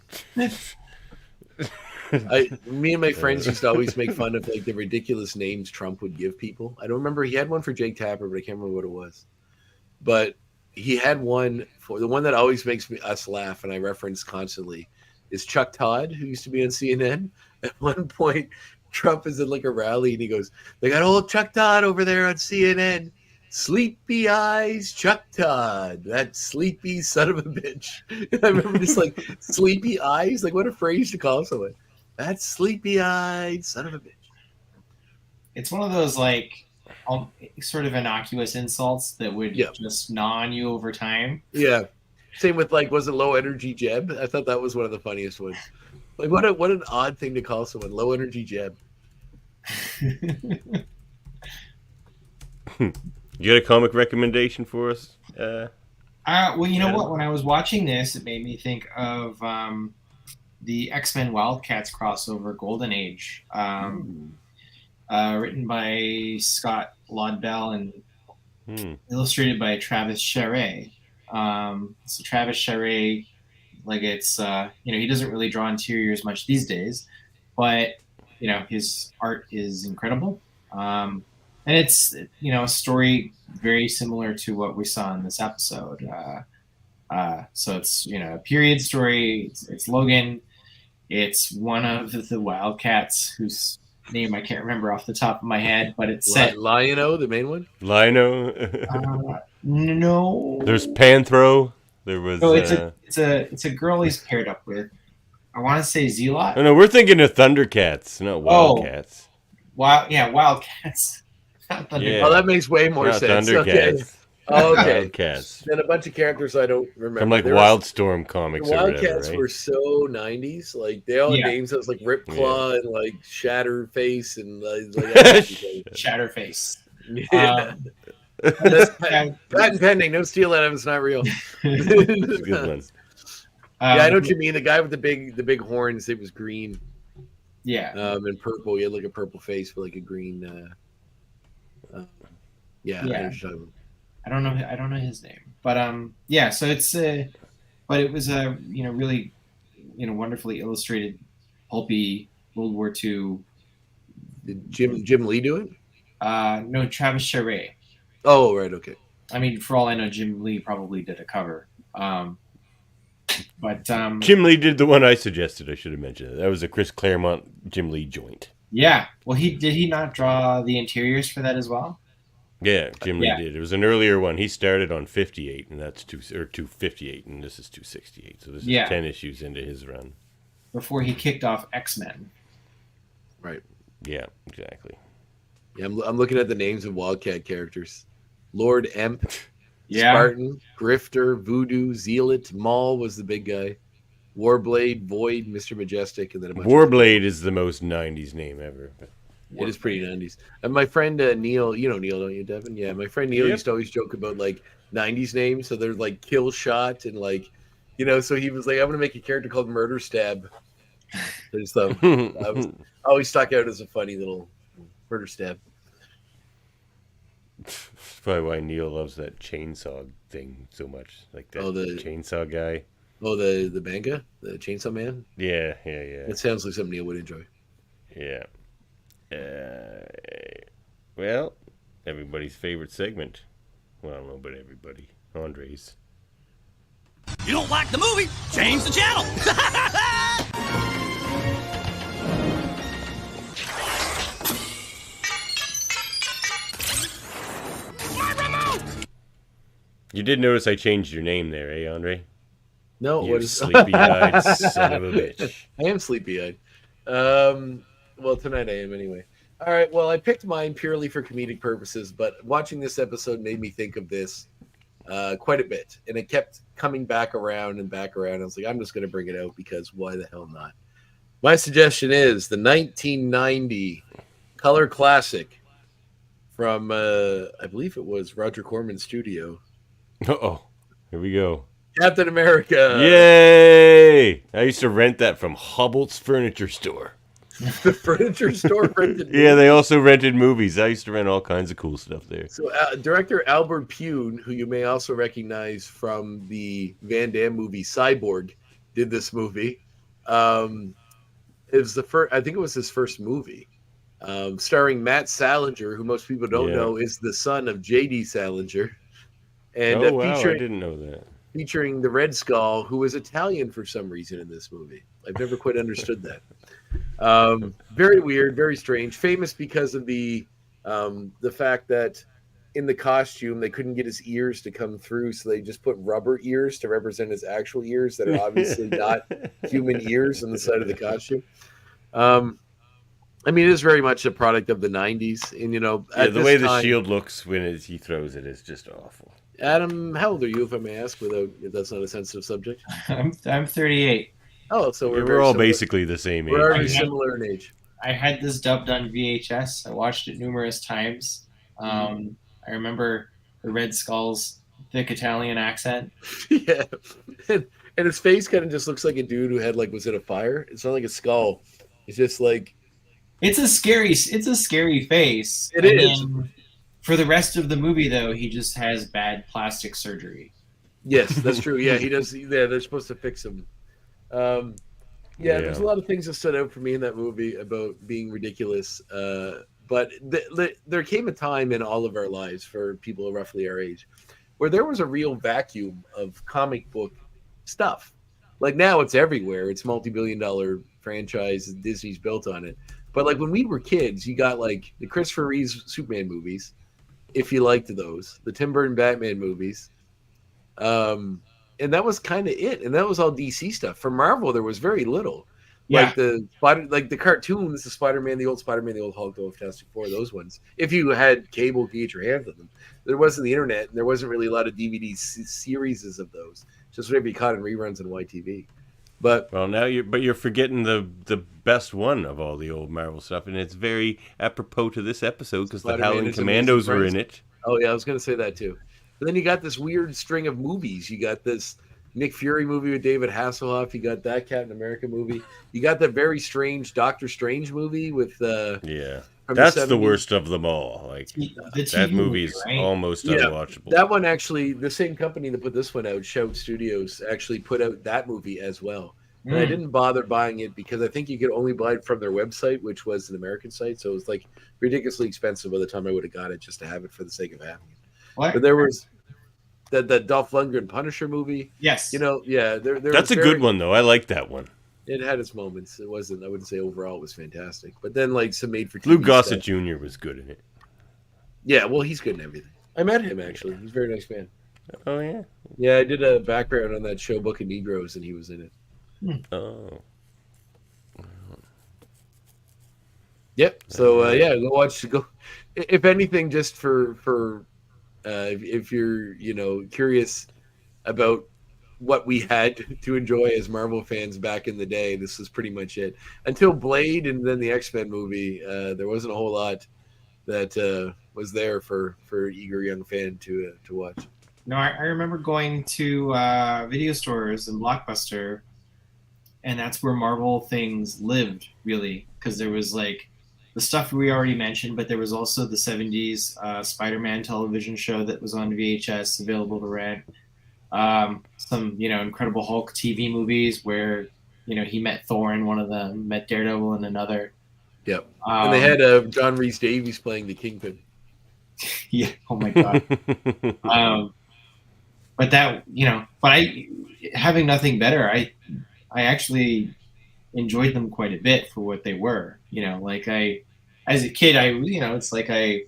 C: Me and my friends used to always make fun of like the ridiculous names Trump would give people. I don't remember. He had one for Jake Tapper, but I can't remember what it was. But he had one for the one that always makes us laugh, and I reference constantly, is Chuck Todd, who used to be on CNN. At one point, Trump is in like a rally, and he goes, "They got old Chuck Todd over there on CNN. Sleepy eyes, Chuck Todd. That sleepy son of a bitch." And I remember just like, sleepy eyes? Like, what a phrase to call someone. That sleepy eyed son of a bitch.
E: It's one of those like sort of innocuous insults that would just gnaw on you over time.
C: Yeah. Same with like, was it low energy Jeb? I thought that was one of the funniest ones. Like, what an odd thing to call someone, low energy Jeb.
A: You got a comic recommendation for us?
E: Well, you know what? When I was watching this, it made me think of the X-Men Wildcats crossover, Golden Age, written by Scott Lobdell and illustrated by Travis Charest. So Travis Charest, like it's he doesn't really draw interiors much these days, but his art is incredible. And it's a story very similar to what we saw in this episode. So it's a period story. It's Logan. It's one of the Wildcats whose name I can't remember off the top of my head, but it's set
C: Lion-O, the main one.
A: Lion-O.
E: No.
A: There's Panthro. There was.
E: No, it's a girl he's paired up with. I want to say Zealot.
A: Oh, no, we're thinking of Thundercats, not Wildcats.
E: Wildcats.
C: Yeah. Oh, that makes way more sense.
A: Thundercats.
C: Okay. Oh, okay.
A: Wildcats.
C: Then a bunch of characters I don't remember.
A: From like Wildstorm comics.
C: The
A: or
C: Wildcats
A: whatever, right?
C: were so 90s. Like they all had names that was like Ripclaw and like Shatterface and like
E: Shatterface.
C: Yeah. Patent pending. No steal that if it's not real.
A: Good one.
C: Yeah, I know what you mean. The guy with the big horns. It was green.
E: Yeah.
C: And purple. He had like a purple face with like a green.
E: I don't know his name, but so it's but it was a really wonderfully illustrated pulpy World War II.
C: Did Jim Lee do it?
E: No, Travis Charest.
C: Oh, right, okay.
E: I mean, for all I know, Jim Lee probably did a cover. But
A: Jim Lee did the one I suggested. I should have mentioned it. That was a Chris Claremont Jim Lee joint.
E: Yeah. Well, did he not draw the interiors for that as well?
A: Yeah, Jim Lee did. It was an earlier one. He started on 58, and that's 258, and this is 268. So this is 10 issues into his run.
E: Before he kicked off X-Men.
C: Right.
A: Yeah, exactly.
C: Yeah, I'm looking at the names of Wildcat characters. Lord Emp, Spartan, Grifter, Voodoo, Zealot, Maul was the big guy. Warblade, Void, Mr. Majestic, and then a bunch
A: Warblade is the most 90s name ever.
C: It is pretty 90s. And my friend Neil, you know Neil, don't you, Devin? Yeah, my friend Neil used to always joke about like 90s names. So there's like Kill Shot and like, so he was like, I'm going to make a character called Murder Stab. There's I always stuck out as a funny little Murder Stab.
A: That's probably why Neil loves that chainsaw thing so much. Like that chainsaw guy.
C: Oh, the manga? The Chainsaw Man?
A: Yeah.
C: It sounds like something Neil would enjoy.
A: Yeah. Well, everybody's favorite segment. Well, I don't know about everybody. Andre's.
B: You don't like the movie? Change the channel.
A: You did notice I changed your name there, eh, Andre?
C: No,
A: You
C: what is
A: sleepy-eyed son of a bitch.
C: I am sleepy-eyed. Well, tonight I am anyway. All right, well, I picked mine purely for comedic purposes, but watching this episode made me think of this quite a bit, and it kept coming back around and back around. I was like, I'm just going to bring it out because why the hell not? My suggestion is the 1990 color classic from, I believe it was Roger Corman's studio.
A: Uh-oh. Here we go.
C: Captain America.
A: Yay! I used to rent that from Hubble's Furniture Store.
C: The furniture store rented movies.
A: Yeah, they also rented movies. I used to rent all kinds of cool stuff there.
C: So director Albert Pune, who you may also recognize from the Van Damme movie Cyborg, did this movie. It was the first, I think it was his first movie, starring Matt Salinger, who most people don't know is the son of J.D. Salinger. And
A: I didn't know that.
C: Featuring the Red Skull, who was Italian for some reason in this movie. I've never quite understood that. Very weird, very strange. Famous because of the fact that in the costume they couldn't get his ears to come through, so they just put rubber ears to represent his actual ears that are obviously not human ears on the side of the costume. I mean, it is very much a product of the 90s, and
A: the way the shield looks when he throws it is just awful.
C: Adam, how old are you, if I may ask, if that's not a sensitive subject?
E: I'm 38.
C: Oh, so
A: we're all basically the same age.
C: We're already similar in age.
E: I had this dubbed on VHS. I watched it numerous times. I remember the Red Skull's thick Italian accent.
C: Yeah, and his face kind of just looks like a dude who had was in a fire. It's not like a skull. It's just like
E: it's a scary face.
C: It is.
E: For the rest of the movie, though, he just has bad plastic surgery.
C: Yes, that's true. Yeah, he does. Yeah, they're supposed to fix him. There's a lot of things that stood out for me in that movie about being ridiculous. But there came a time in all of our lives for people roughly our age where there was a real vacuum of comic book stuff. Like now it's everywhere. It's multi-billion-dollar franchise. Disney's built on it. But when we were kids, you got the Christopher Reeves Superman movies, if you liked those, the Tim Burton Batman movies. And that was kind of it. And that was all DC stuff. For Marvel, there was very little.
E: Yeah.
C: The cartoons, the Spider-Man, the old Hulk, the Fantastic Four, those ones. If you had cable, you get your hands on them. There wasn't the internet, and there wasn't really a lot of DVD series of those. Just whatever you caught in reruns on YTV. But
A: now you're forgetting the best one of all the old Marvel stuff, and it's very apropos to this episode because the Howling Commandos were in it.
C: Oh yeah, I was going to say that too. But then you got this weird string of movies. You got this Nick Fury movie with David Hasselhoff. You got that Captain America movie. You got that very strange Doctor Strange movie with
A: that's the worst of them all. That movie is almost unwatchable.
C: That one actually, the same company that put this one out, Shout Studios, actually put out that movie as well. And I didn't bother buying it because I think you could only buy it from their website, which was an American site. So it was ridiculously expensive by the time I would have got it just to have it for the sake of having it.
E: What?
C: But there was the Dolph Lundgren Punisher movie.
E: Yes.
C: That's
A: a good one though. I like that one.
C: It had its moments. It wasn't. I wouldn't say overall it was fantastic. But then some made for TV
A: Lou Gossett Jr. was good in it.
C: Yeah, well, he's good in everything. I met him actually. He's a very nice man.
A: Oh yeah.
C: Yeah, I did a background on that show, Book of Negroes, and he was in it.
A: Oh.
C: Yep. So go watch. Go, if anything, just for if you're curious about what we had to enjoy as Marvel fans back in the day, this was pretty much it. Until Blade and then the X-Men movie, there wasn't a whole lot that was there for eager young fan to watch.
E: No, I remember going to video stores and Blockbuster, and that's where Marvel things lived, really, because there was the stuff we already mentioned, but there was also the 70s Spider-Man television show that was on VHS available to rent. Some, Incredible Hulk TV movies where, he met Thor in one of them, met Daredevil in another.
C: Yep. And they had John Rhys Davies playing the Kingpin.
E: Yeah. Oh my God. But that, having nothing better, I actually enjoyed them quite a bit for what they were. As a kid, it's like I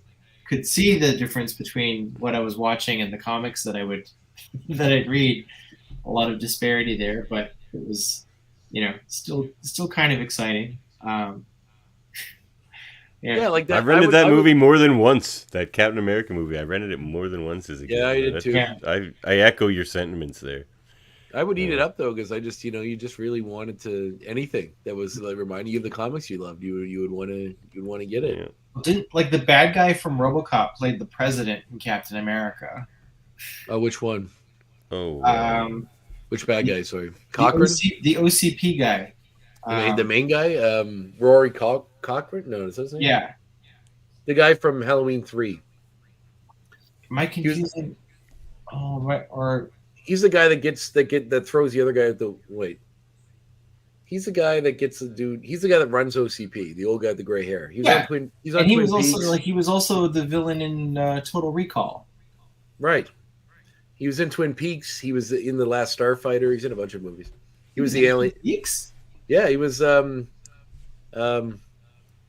E: could see the difference between what I was watching and the comics that I'd read. A lot of disparity there, but it was, still kind of exciting.
C: Yeah, like that.
A: I rented that movie more than once. That Captain America movie. I rented it more than once as a kid.
C: Yeah, I did too.
E: Yeah.
A: I echo your sentiments there.
C: I would eat it up though, because I just, you just really wanted to anything that was like reminding you of the comics you loved. You would want to get it.
A: Yeah.
E: Didn't the bad guy from RoboCop played the president in Captain America?
C: Oh, which one?
A: Oh,
C: which bad guy? Sorry, Cochran.
E: The OCP guy.
C: The main guy, Rory Cochran. No, is that his name?
E: Yeah.
C: The guy from Halloween 3.
E: Am I confusing?
C: He's the guy that throws the other guy at the wait. He's the guy that gets the dude. He's the guy that runs OCP, the old guy with the gray hair. He was on Twin. He's on Twin Peaks.
E: He was also the villain in Total Recall.
C: Right. He was in Twin Peaks. He was in The Last Starfighter. He's in a bunch of movies. He was the alien.
E: Peaks?
C: Yeah, he was.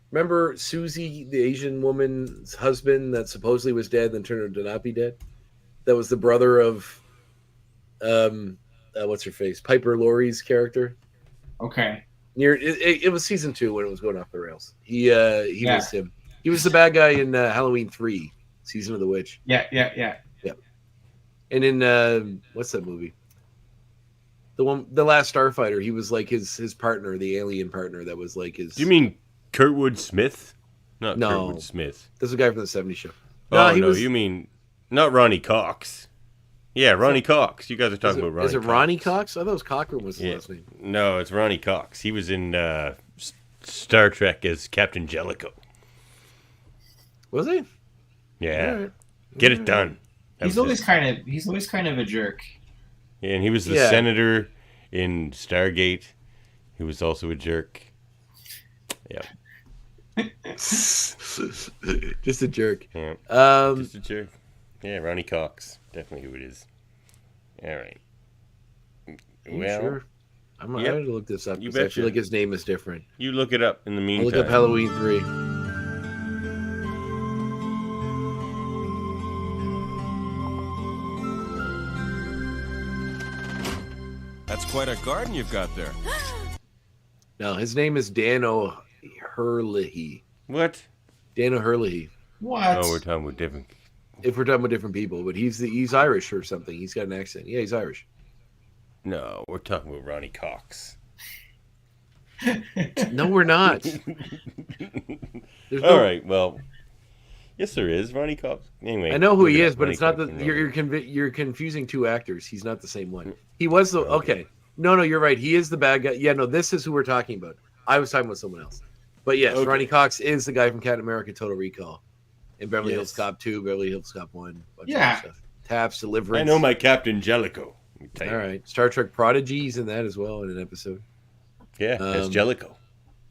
C: Remember Susie, the Asian woman's husband that supposedly was dead, then turned out to not be dead? That was the brother of, what's her face? Piper Laurie's character.
E: Okay.
C: It was season 2 when it was going off the rails. He was him. He was the bad guy in Halloween 3, Season of the Witch.
E: Yeah.
C: And in what's that movie? The Last Starfighter. He was like his partner, the alien partner. That was like his.
A: Do you mean Kurtwood Smith?
C: No,
A: Kurtwood Smith.
C: This is a guy from the '70s show.
A: You mean not Ronnie Cox? Yeah, Ronnie Cox. You guys are talking about Ronnie.
C: Is it
A: Cox.
C: Ronnie Cox? I thought it was Cochran was his last name.
A: No, it's Ronnie Cox. He was in Star Trek as Captain Jellicoe.
C: Was he?
A: Yeah.
C: Right.
A: Get it done.
E: He's always kind of a jerk.
A: Yeah, and he was the senator in Stargate. He was also a jerk. Yeah.
C: Just a jerk.
A: Yeah. Just a jerk. Yeah, Ronnie Cox. Definitely who it is. All right. Well,
C: sure? I'm going to look this up.
A: You
C: I feel like his name is different.
A: You look it up in the meantime.
C: I'll look up Halloween 3.
G: That's quite a garden you've got there.
C: No, his name is Dan O'Hurley.
A: What?
C: Dan O'Hurley.
E: What?
A: Oh, we're talking about different.
C: If we're talking about different people, but he's Irish or something. He's got an accent. Yeah, he's Irish.
A: No, we're talking about Ronnie Cox.
C: No, we're not.
A: All right, well, yes, there is Ronnie Cox. Anyway,
C: I know who he is, but it's not the. You're confusing two actors. He's not the same one. He was the okay. No, you're right. He is the bad guy. Yeah, no, this is who we're talking about. I was talking about someone else. But yes, Ronnie Cox is the guy from Captain America: Total Recall, and Beverly Hills Cop 2, Beverly Hills Cop 1.
E: Yeah.
C: Taps, Deliverance.
A: I know my Captain Jellicoe.
C: All right, Star Trek Prodigy, he's in that as well in an episode.
A: Yeah, as Jellicoe.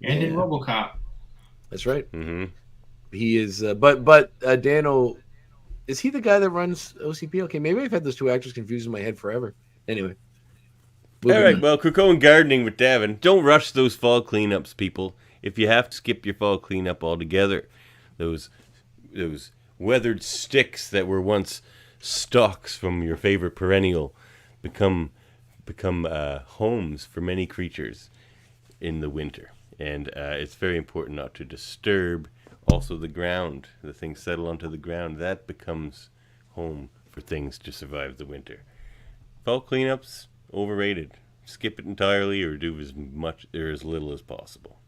E: And in RoboCop.
C: That's right.
A: Mm-hmm.
C: He is, but Dano, is he the guy that runs OCP? Okay, maybe I've had those two actors confused in my head forever. Anyway.
A: All right, well, Cocoa and Gardening with Davan. Don't rush those fall cleanups, people. If you have to skip your fall cleanup altogether, those weathered sticks that were once stalks from your favorite perennial become homes for many creatures in the winter. And it's very important not to disturb also the ground. The things settle onto the ground. That becomes home for things to survive the winter. Fall cleanups, overrated. Skip it entirely or do as much or as little as possible.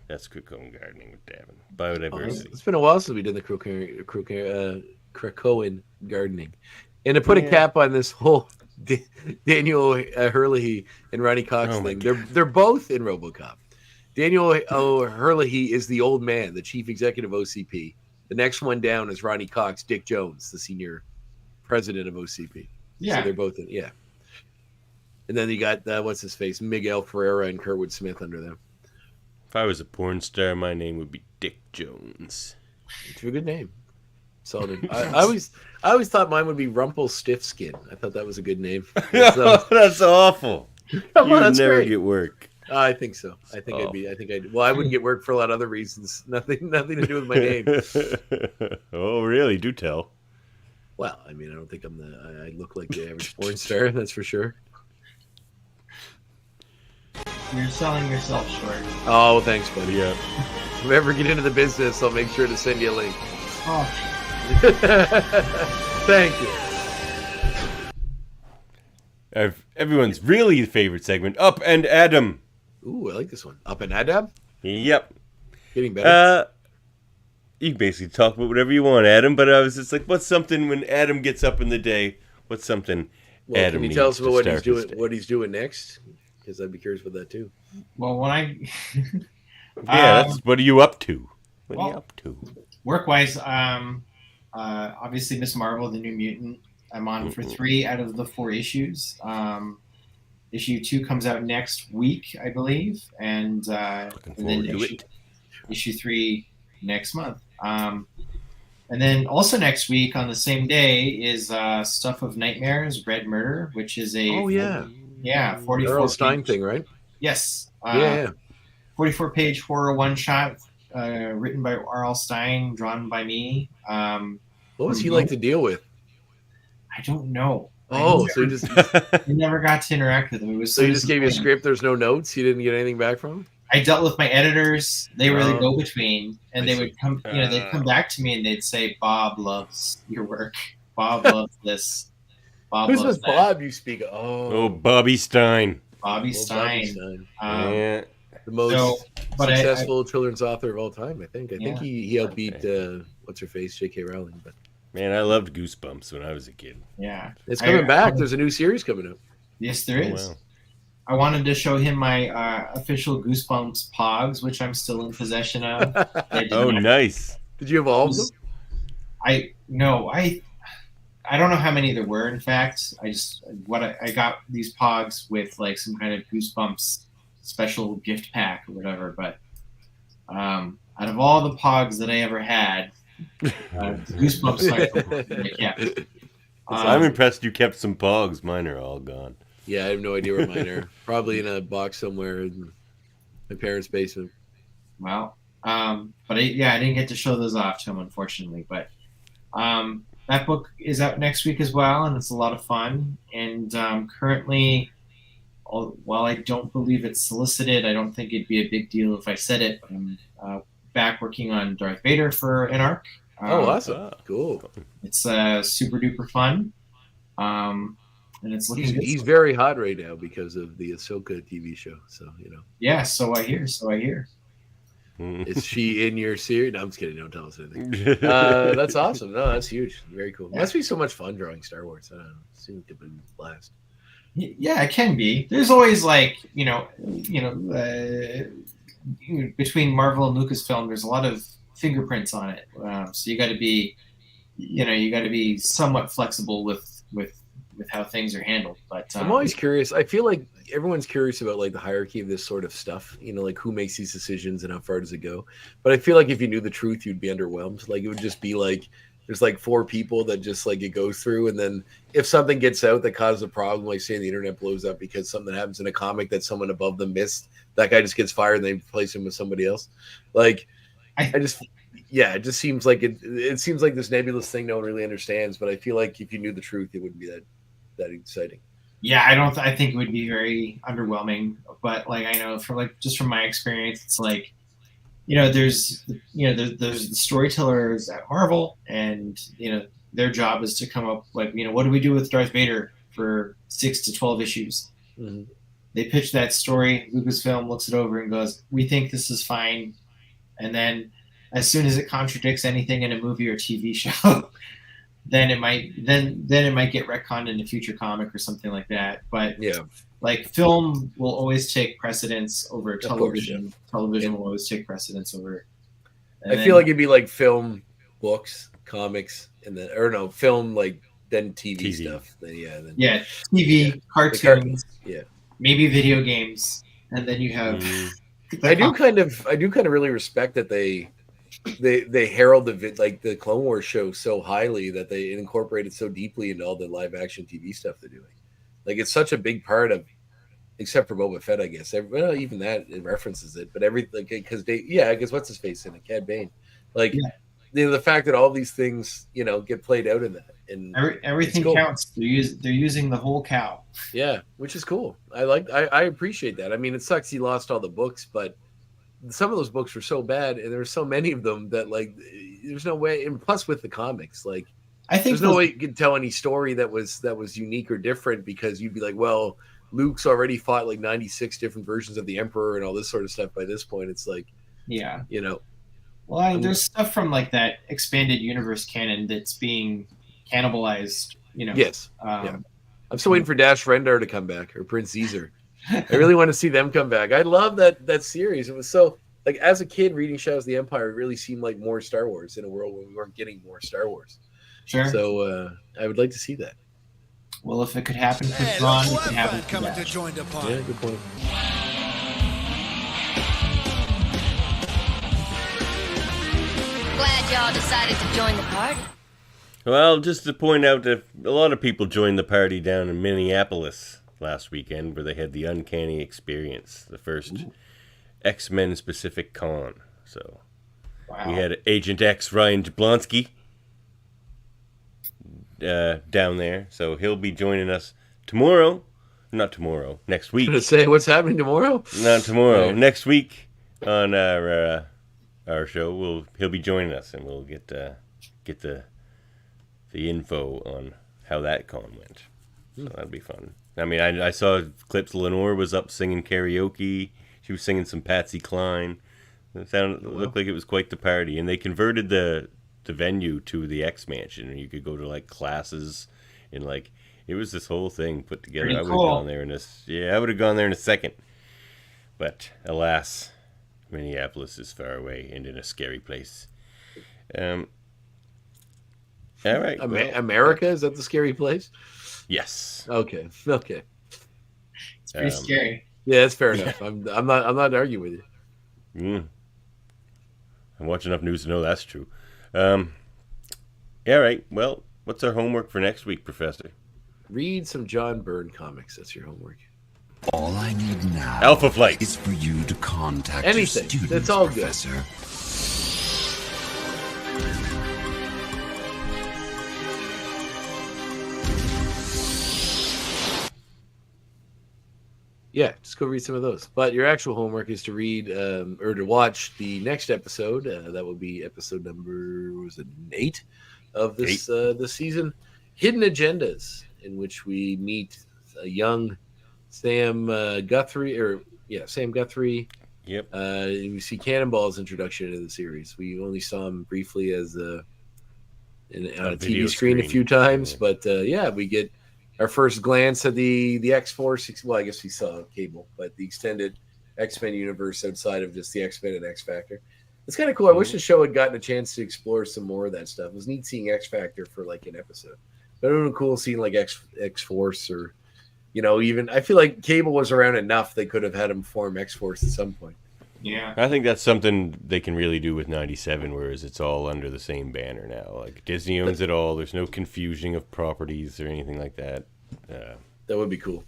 A: That's Cocoa and Gardening with Davan. Biodiversity.
C: It's been a while since we did the Krakoan gardening. And to put a cap on this whole Daniel Hurley and Ronnie Cox thing, they're both in RoboCop. Daniel O'Herlihy is the old man, the chief executive OCP. The next one down is Ronnie Cox, Dick Jones, the senior president of OCP.
E: Yeah.
C: So they're both in, yeah. And then you got, what's his face, Miguel Ferreira and Kurtwood Smith under them.
A: If I was a porn star, my name would be Dick Jones.
C: It's a good name. Solid. I always thought mine would be Rumpelstiltskin. I thought that was a good name.
A: Oh, that's awful. You would never
C: great.
A: get work.
C: I think so. Well, I wouldn't get work for a lot of other reasons. Nothing to do with my name.
A: Oh, really? Do tell.
C: Well, I mean, I don't think I look like the average porn star. That's for sure.
E: You're selling yourself short.
C: Oh, thanks, buddy.
A: Yeah.
C: If I ever get into the business, I'll make sure to send you a link.
E: Oh.
C: Thank you.
A: Everyone's really favorite segment, Up and Adam.
C: Ooh, I like this one. Up and Adam?
A: Yep.
C: Getting better.
A: You can basically talk about whatever you want, Adam, but I was just like, what's something when Adam gets up in the day? What's something Adam
C: can you tell us about
A: what
C: he's doing next? Because I'd be curious about that too.
E: Well, when I
A: that's what are you up to? What are you up to?
E: Work-wise, obviously Miss Marvel, the New Mutant. I'm on for 3 out of the 4 issues. Issue 2 comes out next week, I believe, and then issue 3 next month. And then also next week on the same day is Stuff of Nightmares, Red Murder, which is a 44
C: Earl Stein thing, right?
E: Yes.
C: 44-page
E: horror one-shot written by R.L. Stein, drawn by me.
C: What was he like to deal with?
E: I don't know.
C: Oh,
E: he never got to interact with him. It was
C: so he just gave you a script. There's no notes. He didn't get anything back from him.
E: I dealt with my editors. They were the go-between, and they would come. They'd come back to me and they'd say, "Bob loves your work. Bob loves this. Bob
C: Who's
E: loves
C: this
E: that."
C: Bob you speak of?
A: Oh, Bobby Stein.
E: Bobby Stein.
A: Yeah.
C: The most successful children's author of all time, I think. I think he outbeat what's her face, J.K. Rowling. But
A: man, I loved Goosebumps when I was a kid.
E: Yeah,
C: it's coming back. There's a new series coming out.
E: Yes, there is.
A: Wow.
E: I wanted to show him my official Goosebumps Pogs, which I'm still in possession of.
A: Oh, nice.
C: Did you evolve them?
E: I don't know how many there were. In fact, I got these Pogs with like some kind of Goosebumps special gift pack or whatever. But out of all the Pogs that I ever had, Goosebumps kept.
A: I'm impressed you kept some Pogs. Mine are all gone.
C: Yeah, I have no idea where mine are. Probably in a box somewhere in my parents' basement.
E: Well, but I didn't get to show those off to him, unfortunately. But that book is out next week as well, and it's a lot of fun. And currently, while I don't believe it's solicited, I don't think it'd be a big deal if I said it. I'm back working on Darth Vader for an arc.
C: Awesome. Cool.
E: It's super duper fun. And it's looking good.
C: He's very hot right now because of the Ahsoka TV show. So,
E: Yeah, so I hear.
C: Is she in your series? No, I'm just kidding. Don't tell us anything. That's awesome. No, that's huge. Very cool. It must be so much fun drawing Star Wars. I don't know. It seems to be a blast.
E: Yeah, it can be. There's always between Marvel and Lucasfilm, there's a lot of fingerprints on it. So you got to be, somewhat flexible with how things are handled. But
C: I'm always curious. I feel like everyone's curious about like the hierarchy of this sort of stuff. Like who makes these decisions and how far does it go? But I feel like if you knew the truth, you'd be underwhelmed. Like it would just be like there's like 4 people that just like it goes through, and then if something gets out that causes a problem, like say the internet blows up because something happens in a comic that someone above them missed, that guy just gets fired and they replace him with somebody else. Like it just seems like it seems like this nebulous thing no one really understands. But I feel like if you knew the truth, it wouldn't be that exciting.
E: Yeah, I think it would be very underwhelming. But like I know from my experience, it's like there's the storytellers at Marvel, and their job is to come up what do we do with Darth Vader for 6 to 12 issues.
C: Mm-hmm.
E: They pitch that story. Lucasfilm looks it over and goes, "We think this is fine," and then as soon as it contradicts anything in a movie or TV show, then it might get retconned in a future comic or something like that. But
C: Yeah.
E: like film will always take precedence over
C: Of course,
E: television.
C: yeah.
E: Television will always take precedence over.
C: I feel like it'd be like film, books, comics, and then film like then TV stuff. Then
E: TV, cartoons,
C: yeah,
E: maybe video games, and then you have.
C: I do kind of really respect that they herald the Clone Wars show so highly that they incorporated so deeply into all the live action TV stuff they're doing. Like it's such a big part of, except for Boba Fett, I guess. Well, even that it references it, but because I guess what's his face in it, Cad Bane, the fact that all these things get played out in that, and
E: everything
C: cool.
E: counts. They're using the whole cow.
C: Yeah, which is cool. I appreciate that. I mean, it sucks he lost all the books, but some of those books were so bad, and there's so many of them that there's no way. And plus, with the comics,
E: I think
C: there's no way you could tell any story that was unique or different, because you'd be like, well, Luke's already fought 96 different versions of the Emperor and all this sort of stuff by this point. It's
E: well, there's stuff from that expanded universe canon that's being cannibalized.
C: Yes. I'm still waiting for Dash Rendar to come back, or Prince Caesar. I really want to see them come back. I love that series. It was so as a kid reading Shadows of the Empire, it really seemed like more Star Wars in a world where we weren't getting more Star Wars.
E: Sure.
C: So I would like to see that.
E: Well, if it could happen for Thrawn, it could happen for
F: coming
E: Dash.
F: to join the party.
C: Yeah, good point.
J: Glad y'all decided to join the party.
A: Well, just to point out that a lot of people joined the party down in Minneapolis last weekend, where they had the Uncanny Experience, the first X-Men specific con. So we had Agent X Ryan Jablonski down there, so he'll be joining us tomorrow. Not tomorrow, next week.
C: I'm gonna say, what's happening tomorrow?
A: Not tomorrow, next week on our show. He'll be joining us, and we'll get the info on how that con went. So that'll be fun. I mean, I saw clips. Lenore was up singing karaoke. She was singing some Patsy Cline. It looked like it was quite the party. And they converted the venue to the X Mansion, and you could go to classes, and it was this whole thing put together.
E: Pretty
A: I would have gone there I would have gone there in a second. But alas, Minneapolis is far away and in a scary place. All right.
C: America, is that the scary place?
A: Yes.
C: Okay.
E: It's pretty scary.
C: Yeah, that's fair enough. I'm not arguing with you.
A: I watch enough news to know that's true. All right. Well, what's our homework for next week, Professor?
C: Read some John Byrne comics. That's your homework.
K: All I need now
A: Alpha Flight
K: is for you to contact
C: anything.
K: your student,
C: That's all
K: Professor.
C: good. Yeah, just go read some of those. But your actual homework is to read or to watch the next episode. That will be episode number 8 of this this season. Hidden Agendas, in which we meet a young Sam Guthrie. Sam Guthrie.
A: Yep.
C: We see Cannonball's introduction into the series. We only saw him briefly as on a TV screen a few times, but we get our first glance at the X-Force. Well, I guess we saw Cable, but the extended X-Men universe outside of just the X-Men and X-Factor. It's kind of cool. I wish the show had gotten a chance to explore some more of that stuff. It was neat seeing X-Factor for an episode. But it would have been cool seeing X-Force or, even I feel like Cable was around enough they could have had him form X-Force at some point.
E: Yeah.
A: I think that's something they can really do with 97, whereas it's all under the same banner now. Disney owns it all. There's no confusion of properties or anything like that.
C: That would be cool.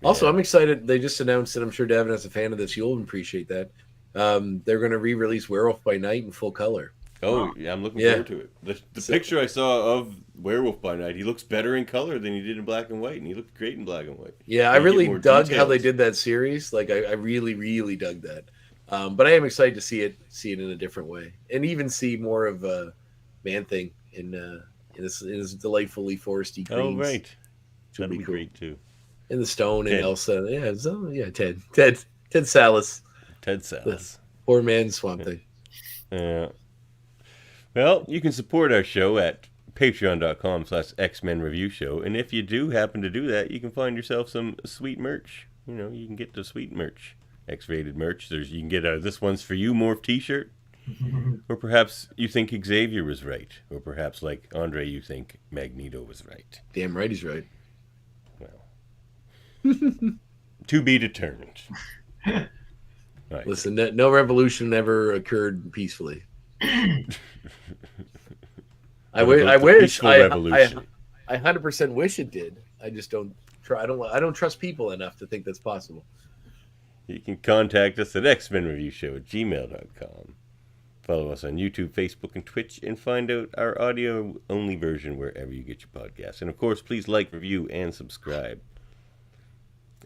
C: Also, I'm excited. They just announced, and I'm sure Davan, as a fan of this, you'll appreciate that. They're going to re-release Werewolf by Night in full color.
A: Oh, yeah, I'm looking forward to it. The picture I saw of Werewolf by Night, he looks better in color than he did in black and white, and he looked great in black and white.
C: Yeah, I really dug how they did that series. I really, really dug that. But I am excited to see it in a different way, and even see more of Man-Thing in his delightfully foresty greens.
A: Oh, right. That'd be great too.
C: And the Stone and Elsa. Yeah, Ted Salas.
A: Ted Salas.
C: Poor man Swamp Thing.
A: Yeah. Well, you can support our show at patreon.com/X-Men Review Show. And if you do happen to do that, you can find yourself some sweet merch. You know, you can get the sweet merch, X-rated merch. You can get a This One's For You Morph t-shirt. Or perhaps you think Xavier was right. Or perhaps, like André, you think Magneto was right.
C: Damn right he's right.
A: Well, to be determined. Right.
C: Listen, no revolution ever occurred peacefully. I wish. I 100% wish it did. I just don't try. I don't trust people enough to think that's possible.
A: You can contact us at xmenreviewshow@gmail.com. Follow us on YouTube, Facebook, and Twitch, and find out our audio-only version wherever you get your podcasts. And, of course, please like, review, and subscribe.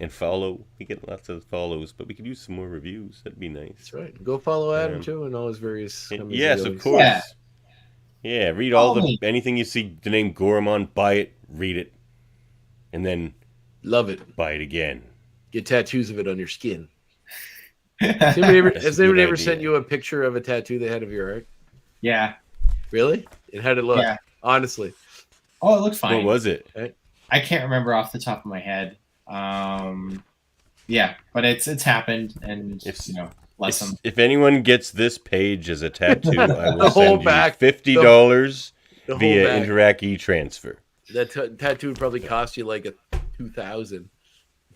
A: And follow. We get lots of follows, but we could use some more reviews. That'd be nice.
C: That's right. Go follow Adam, too, and all his various...
A: Yes, of course. Yeah, read anything you see the name Gorham on, buy it, read it, and then...
C: Love it.
A: Buy it again.
C: Get tattoos of it on your skin. Has anybody ever sent you a picture of a tattoo they had of your art?
E: Yeah.
C: Really? And how did it look?
E: Yeah.
C: Honestly.
E: Oh, it looked fine.
A: What was it?
E: I can't remember off the top of my head. Yeah, but it's happened, and bless them.
A: If anyone gets this page as a tattoo, I will send you $50 via Interac e-transfer.
C: That tattoo would probably cost you like $2,000.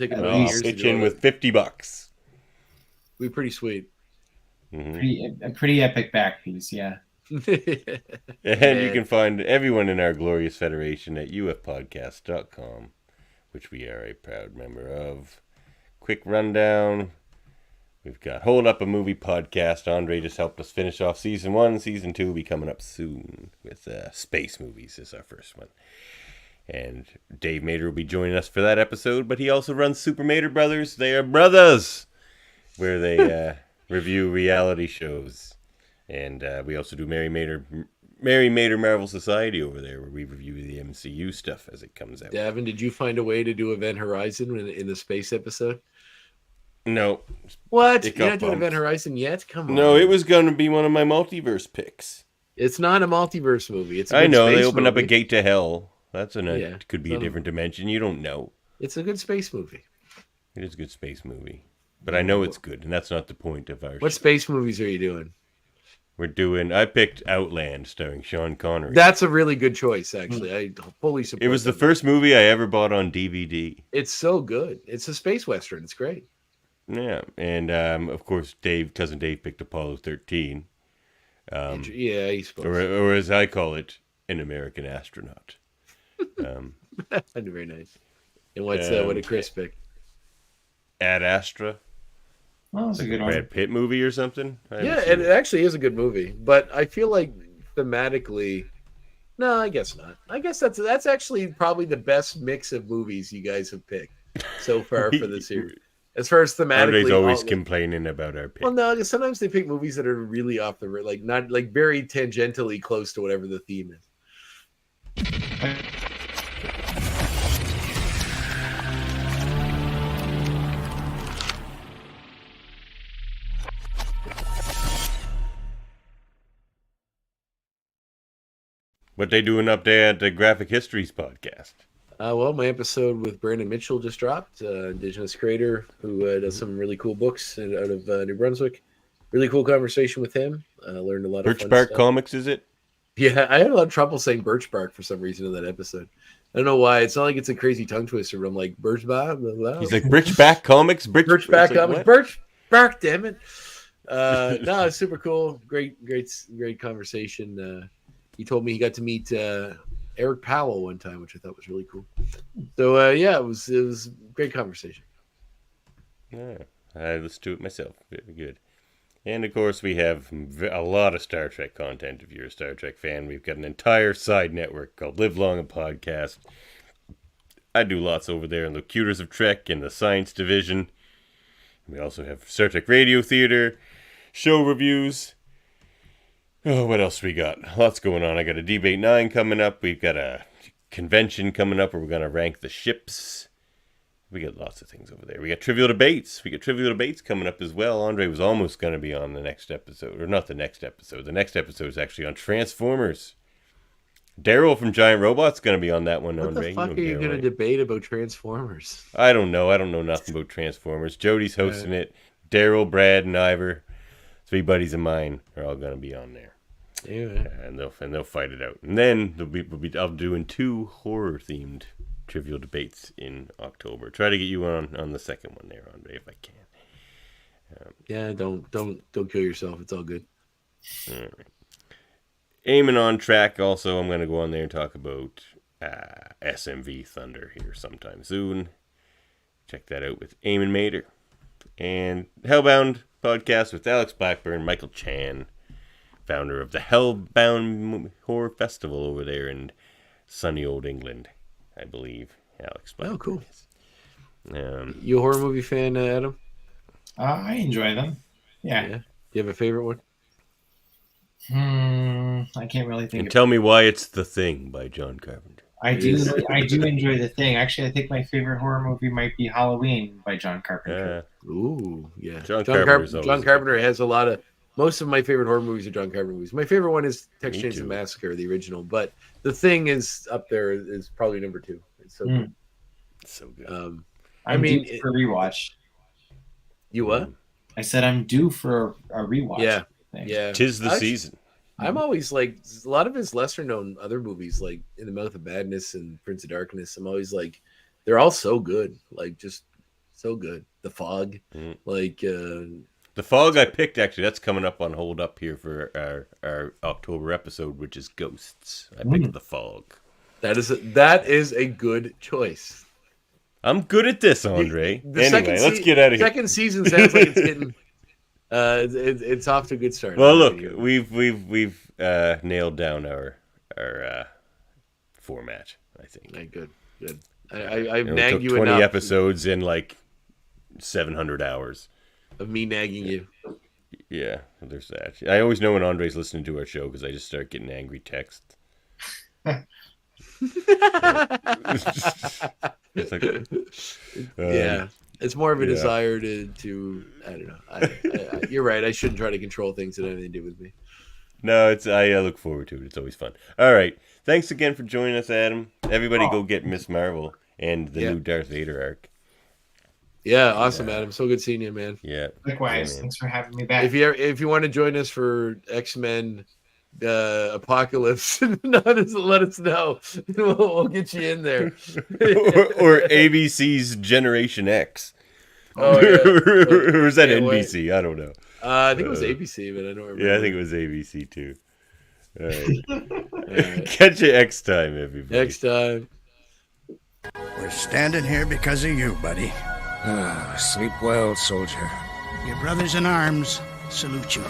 A: I'll pitch in with $50.
C: Be pretty sweet.
A: Mm-hmm.
E: A pretty epic back piece, yeah.
A: And you can find everyone in our glorious federation at ufpodcast.com, which we are a proud member of. Quick rundown. We've got Hold Up a Movie podcast. André just helped us finish off season 1. Season 2 will be coming up soon with space movies is our first one. And Dave Mater will be joining us for that episode, but he also runs Super Mater Brothers. They are brothers, where they review reality shows. And we also do Mary Mater Marvel Society over there, where we review the MCU stuff as it comes out.
C: Davan, did you find a way to do Event Horizon in the space episode?
A: No.
C: What? You're not doing Event Horizon yet? Come on.
A: No, it was going to be one of my multiverse picks.
C: It's not a multiverse movie. It's
A: I know, they
C: movie.
A: opened up a gate to hell. That's could be a different dimension. You don't know.
C: It's a good space movie.
A: It is a good space movie. But I know it's good, and that's not the point of our
C: What space movies are you doing?
A: I picked Outland starring Sean Connery.
C: That's a really good choice, actually. I fully support it.
A: It was the first movie I ever bought on DVD.
C: It's so good. It's a space western. It's great.
A: Yeah, and of course, cousin Dave picked Apollo 13.
C: Yeah, he's supposed
A: or as I call it, an American astronaut.
C: Very nice. And what did Chris pick?
A: Ad Astra.
E: Well, that's a good one.
A: Brad Pitt movie or something?
C: Yeah, and it actually is a good movie. But I feel like thematically, no, I guess not. I guess that's actually probably the best mix of movies you guys have picked so far for the series. As far as thematically,
A: Andre's always complaining about our pick.
C: Well, no, sometimes they pick movies that are really off the like not like very tangentially close to whatever the theme is.
A: What they doing up there at the Graphic Histories podcast?
C: Well, my episode with Brandon Mitchell just dropped, Indigenous creator who does some really cool books out of New Brunswick. Really cool conversation with him. Learned a lot of
A: Birch
C: fun
A: Bark
C: stuff.
A: Comics, is it?
C: Yeah, I had a lot of trouble saying Birch Bark for some reason in that episode. I don't know why. It's not like it's a crazy tongue twister, but I'm like, Birch Bark?
A: He's like, Birchback Comics?
C: Birch Bark Comics? What? Birch Bark, damn it. No, it's super cool. Great conversation. He told me he got to meet Eric Powell one time, which I thought was really cool. So yeah, it was a great conversation.
A: Yeah, I listened to it myself. Very good. And of course, we have a lot of Star Trek content. If you're a Star Trek fan, we've got an entire side network called Live Long and Podcast. I do lots over there in the Cuters of Trek and the Science Division. We also have Star Trek Radio Theater, show reviews. Oh, what else we got? Lots going on. I got a Debate 9 coming up. We've got a convention coming up where we're going to rank the ships. We got lots of things over there. We got Trivial Debates. We got Trivial Debates coming up as well. André was almost going to be on the next episode. Or not the next episode. The next episode is actually on Transformers. Daryl from Giant Robot's going to be on that one,
C: What
A: Andre.
C: the fuck
A: You
C: are
A: know
C: you
A: Daryl,
C: going to
A: right?
C: debate about Transformers?
A: I don't know. I don't know nothing about Transformers. Jody's hosting it. Daryl, Brad, and Ivor, 3 buddies of mine, are all going to be on there.
C: Yeah.
A: And they'll fight it out. And then I'll be doing 2 horror-themed trivial debates in October. Try to get you on the second one there, Andre, if I can.
C: Yeah, don't kill yourself. It's all good.
A: All right. Eamon on track. Also, I'm going to go on there and talk about SMV Thunder here sometime soon. Check that out with Eamon Mater. And Hellbound podcast with Alex Blackburn, Michael Chan, founder of the Hellbound Horror Festival over there in sunny old England, I believe. Alex Blackburn.
C: Oh, cool.
A: Is.
C: You a horror movie fan, Adam?
E: I enjoy them. Yeah.
C: Do you have a favorite one?
E: I can't really think.
A: And tell me why it's The Thing by John Carpenter.
E: I do enjoy The Thing. Actually, I think my favorite horror movie might be Halloween by John Carpenter.
C: Ooh, yeah.
A: John
C: Carpenter has a lot of. Most of my favorite horror movies are John Carpenter movies. My favorite one is Texas Chainsaw Massacre, the original. But The Thing is up there. Is probably number 2. It's so good.
A: It's so good.
E: I mean, for a rewatch.
C: You what?
E: I said I'm due for a rewatch.
C: Yeah, yeah.
A: 'Tis the season.
C: I'm always like a lot of his lesser known other movies, like In the Mouth of Madness and Prince of Darkness. I'm always like, they're all so good, like just so good. The Fog, like
A: The Fog I picked, actually, that's coming up on Hold Up here for our October episode, which is Ghosts. I picked The Fog.
C: That is a good choice.
A: I'm good at this, Andre. Anyway, let's get out of here.
C: Second season sounds like it's getting it's off to a good start.
A: Well, look, we've nailed down our format, I think.
C: Okay, good. I've
A: We
C: nagged
A: took
C: you
A: 20
C: enough
A: episodes in like 700 hours
C: of me nagging you.
A: Yeah, there's that. I always know when Andre's listening to our show because I just start getting angry texts. It's like,
C: yeah, it's more of a desire to I don't know. You're right. I shouldn't try to control things that have anything to do with me.
A: No, I look forward to it. It's always fun. All right, thanks again for joining us, Adam. Everybody, go get Miss Marvel and the new Darth Vader arc.
C: Yeah, awesome, Adam. So good seeing you, man.
A: Yeah,
E: likewise. Thanks for having me back.
C: If you want to join us for X-Men Apocalypse, let us know. We'll get you in there.
A: or ABC's Generation X.
C: Oh, yeah.
A: Or was that NBC? Wait. I don't know.
C: I think it was ABC, but I don't remember.
A: Yeah, I think it was ABC too. All right. Catch you next time, everybody.
C: Next time.
B: We're standing here because of you, buddy.
D: Sleep well, soldier.
B: Your brothers in arms salute you.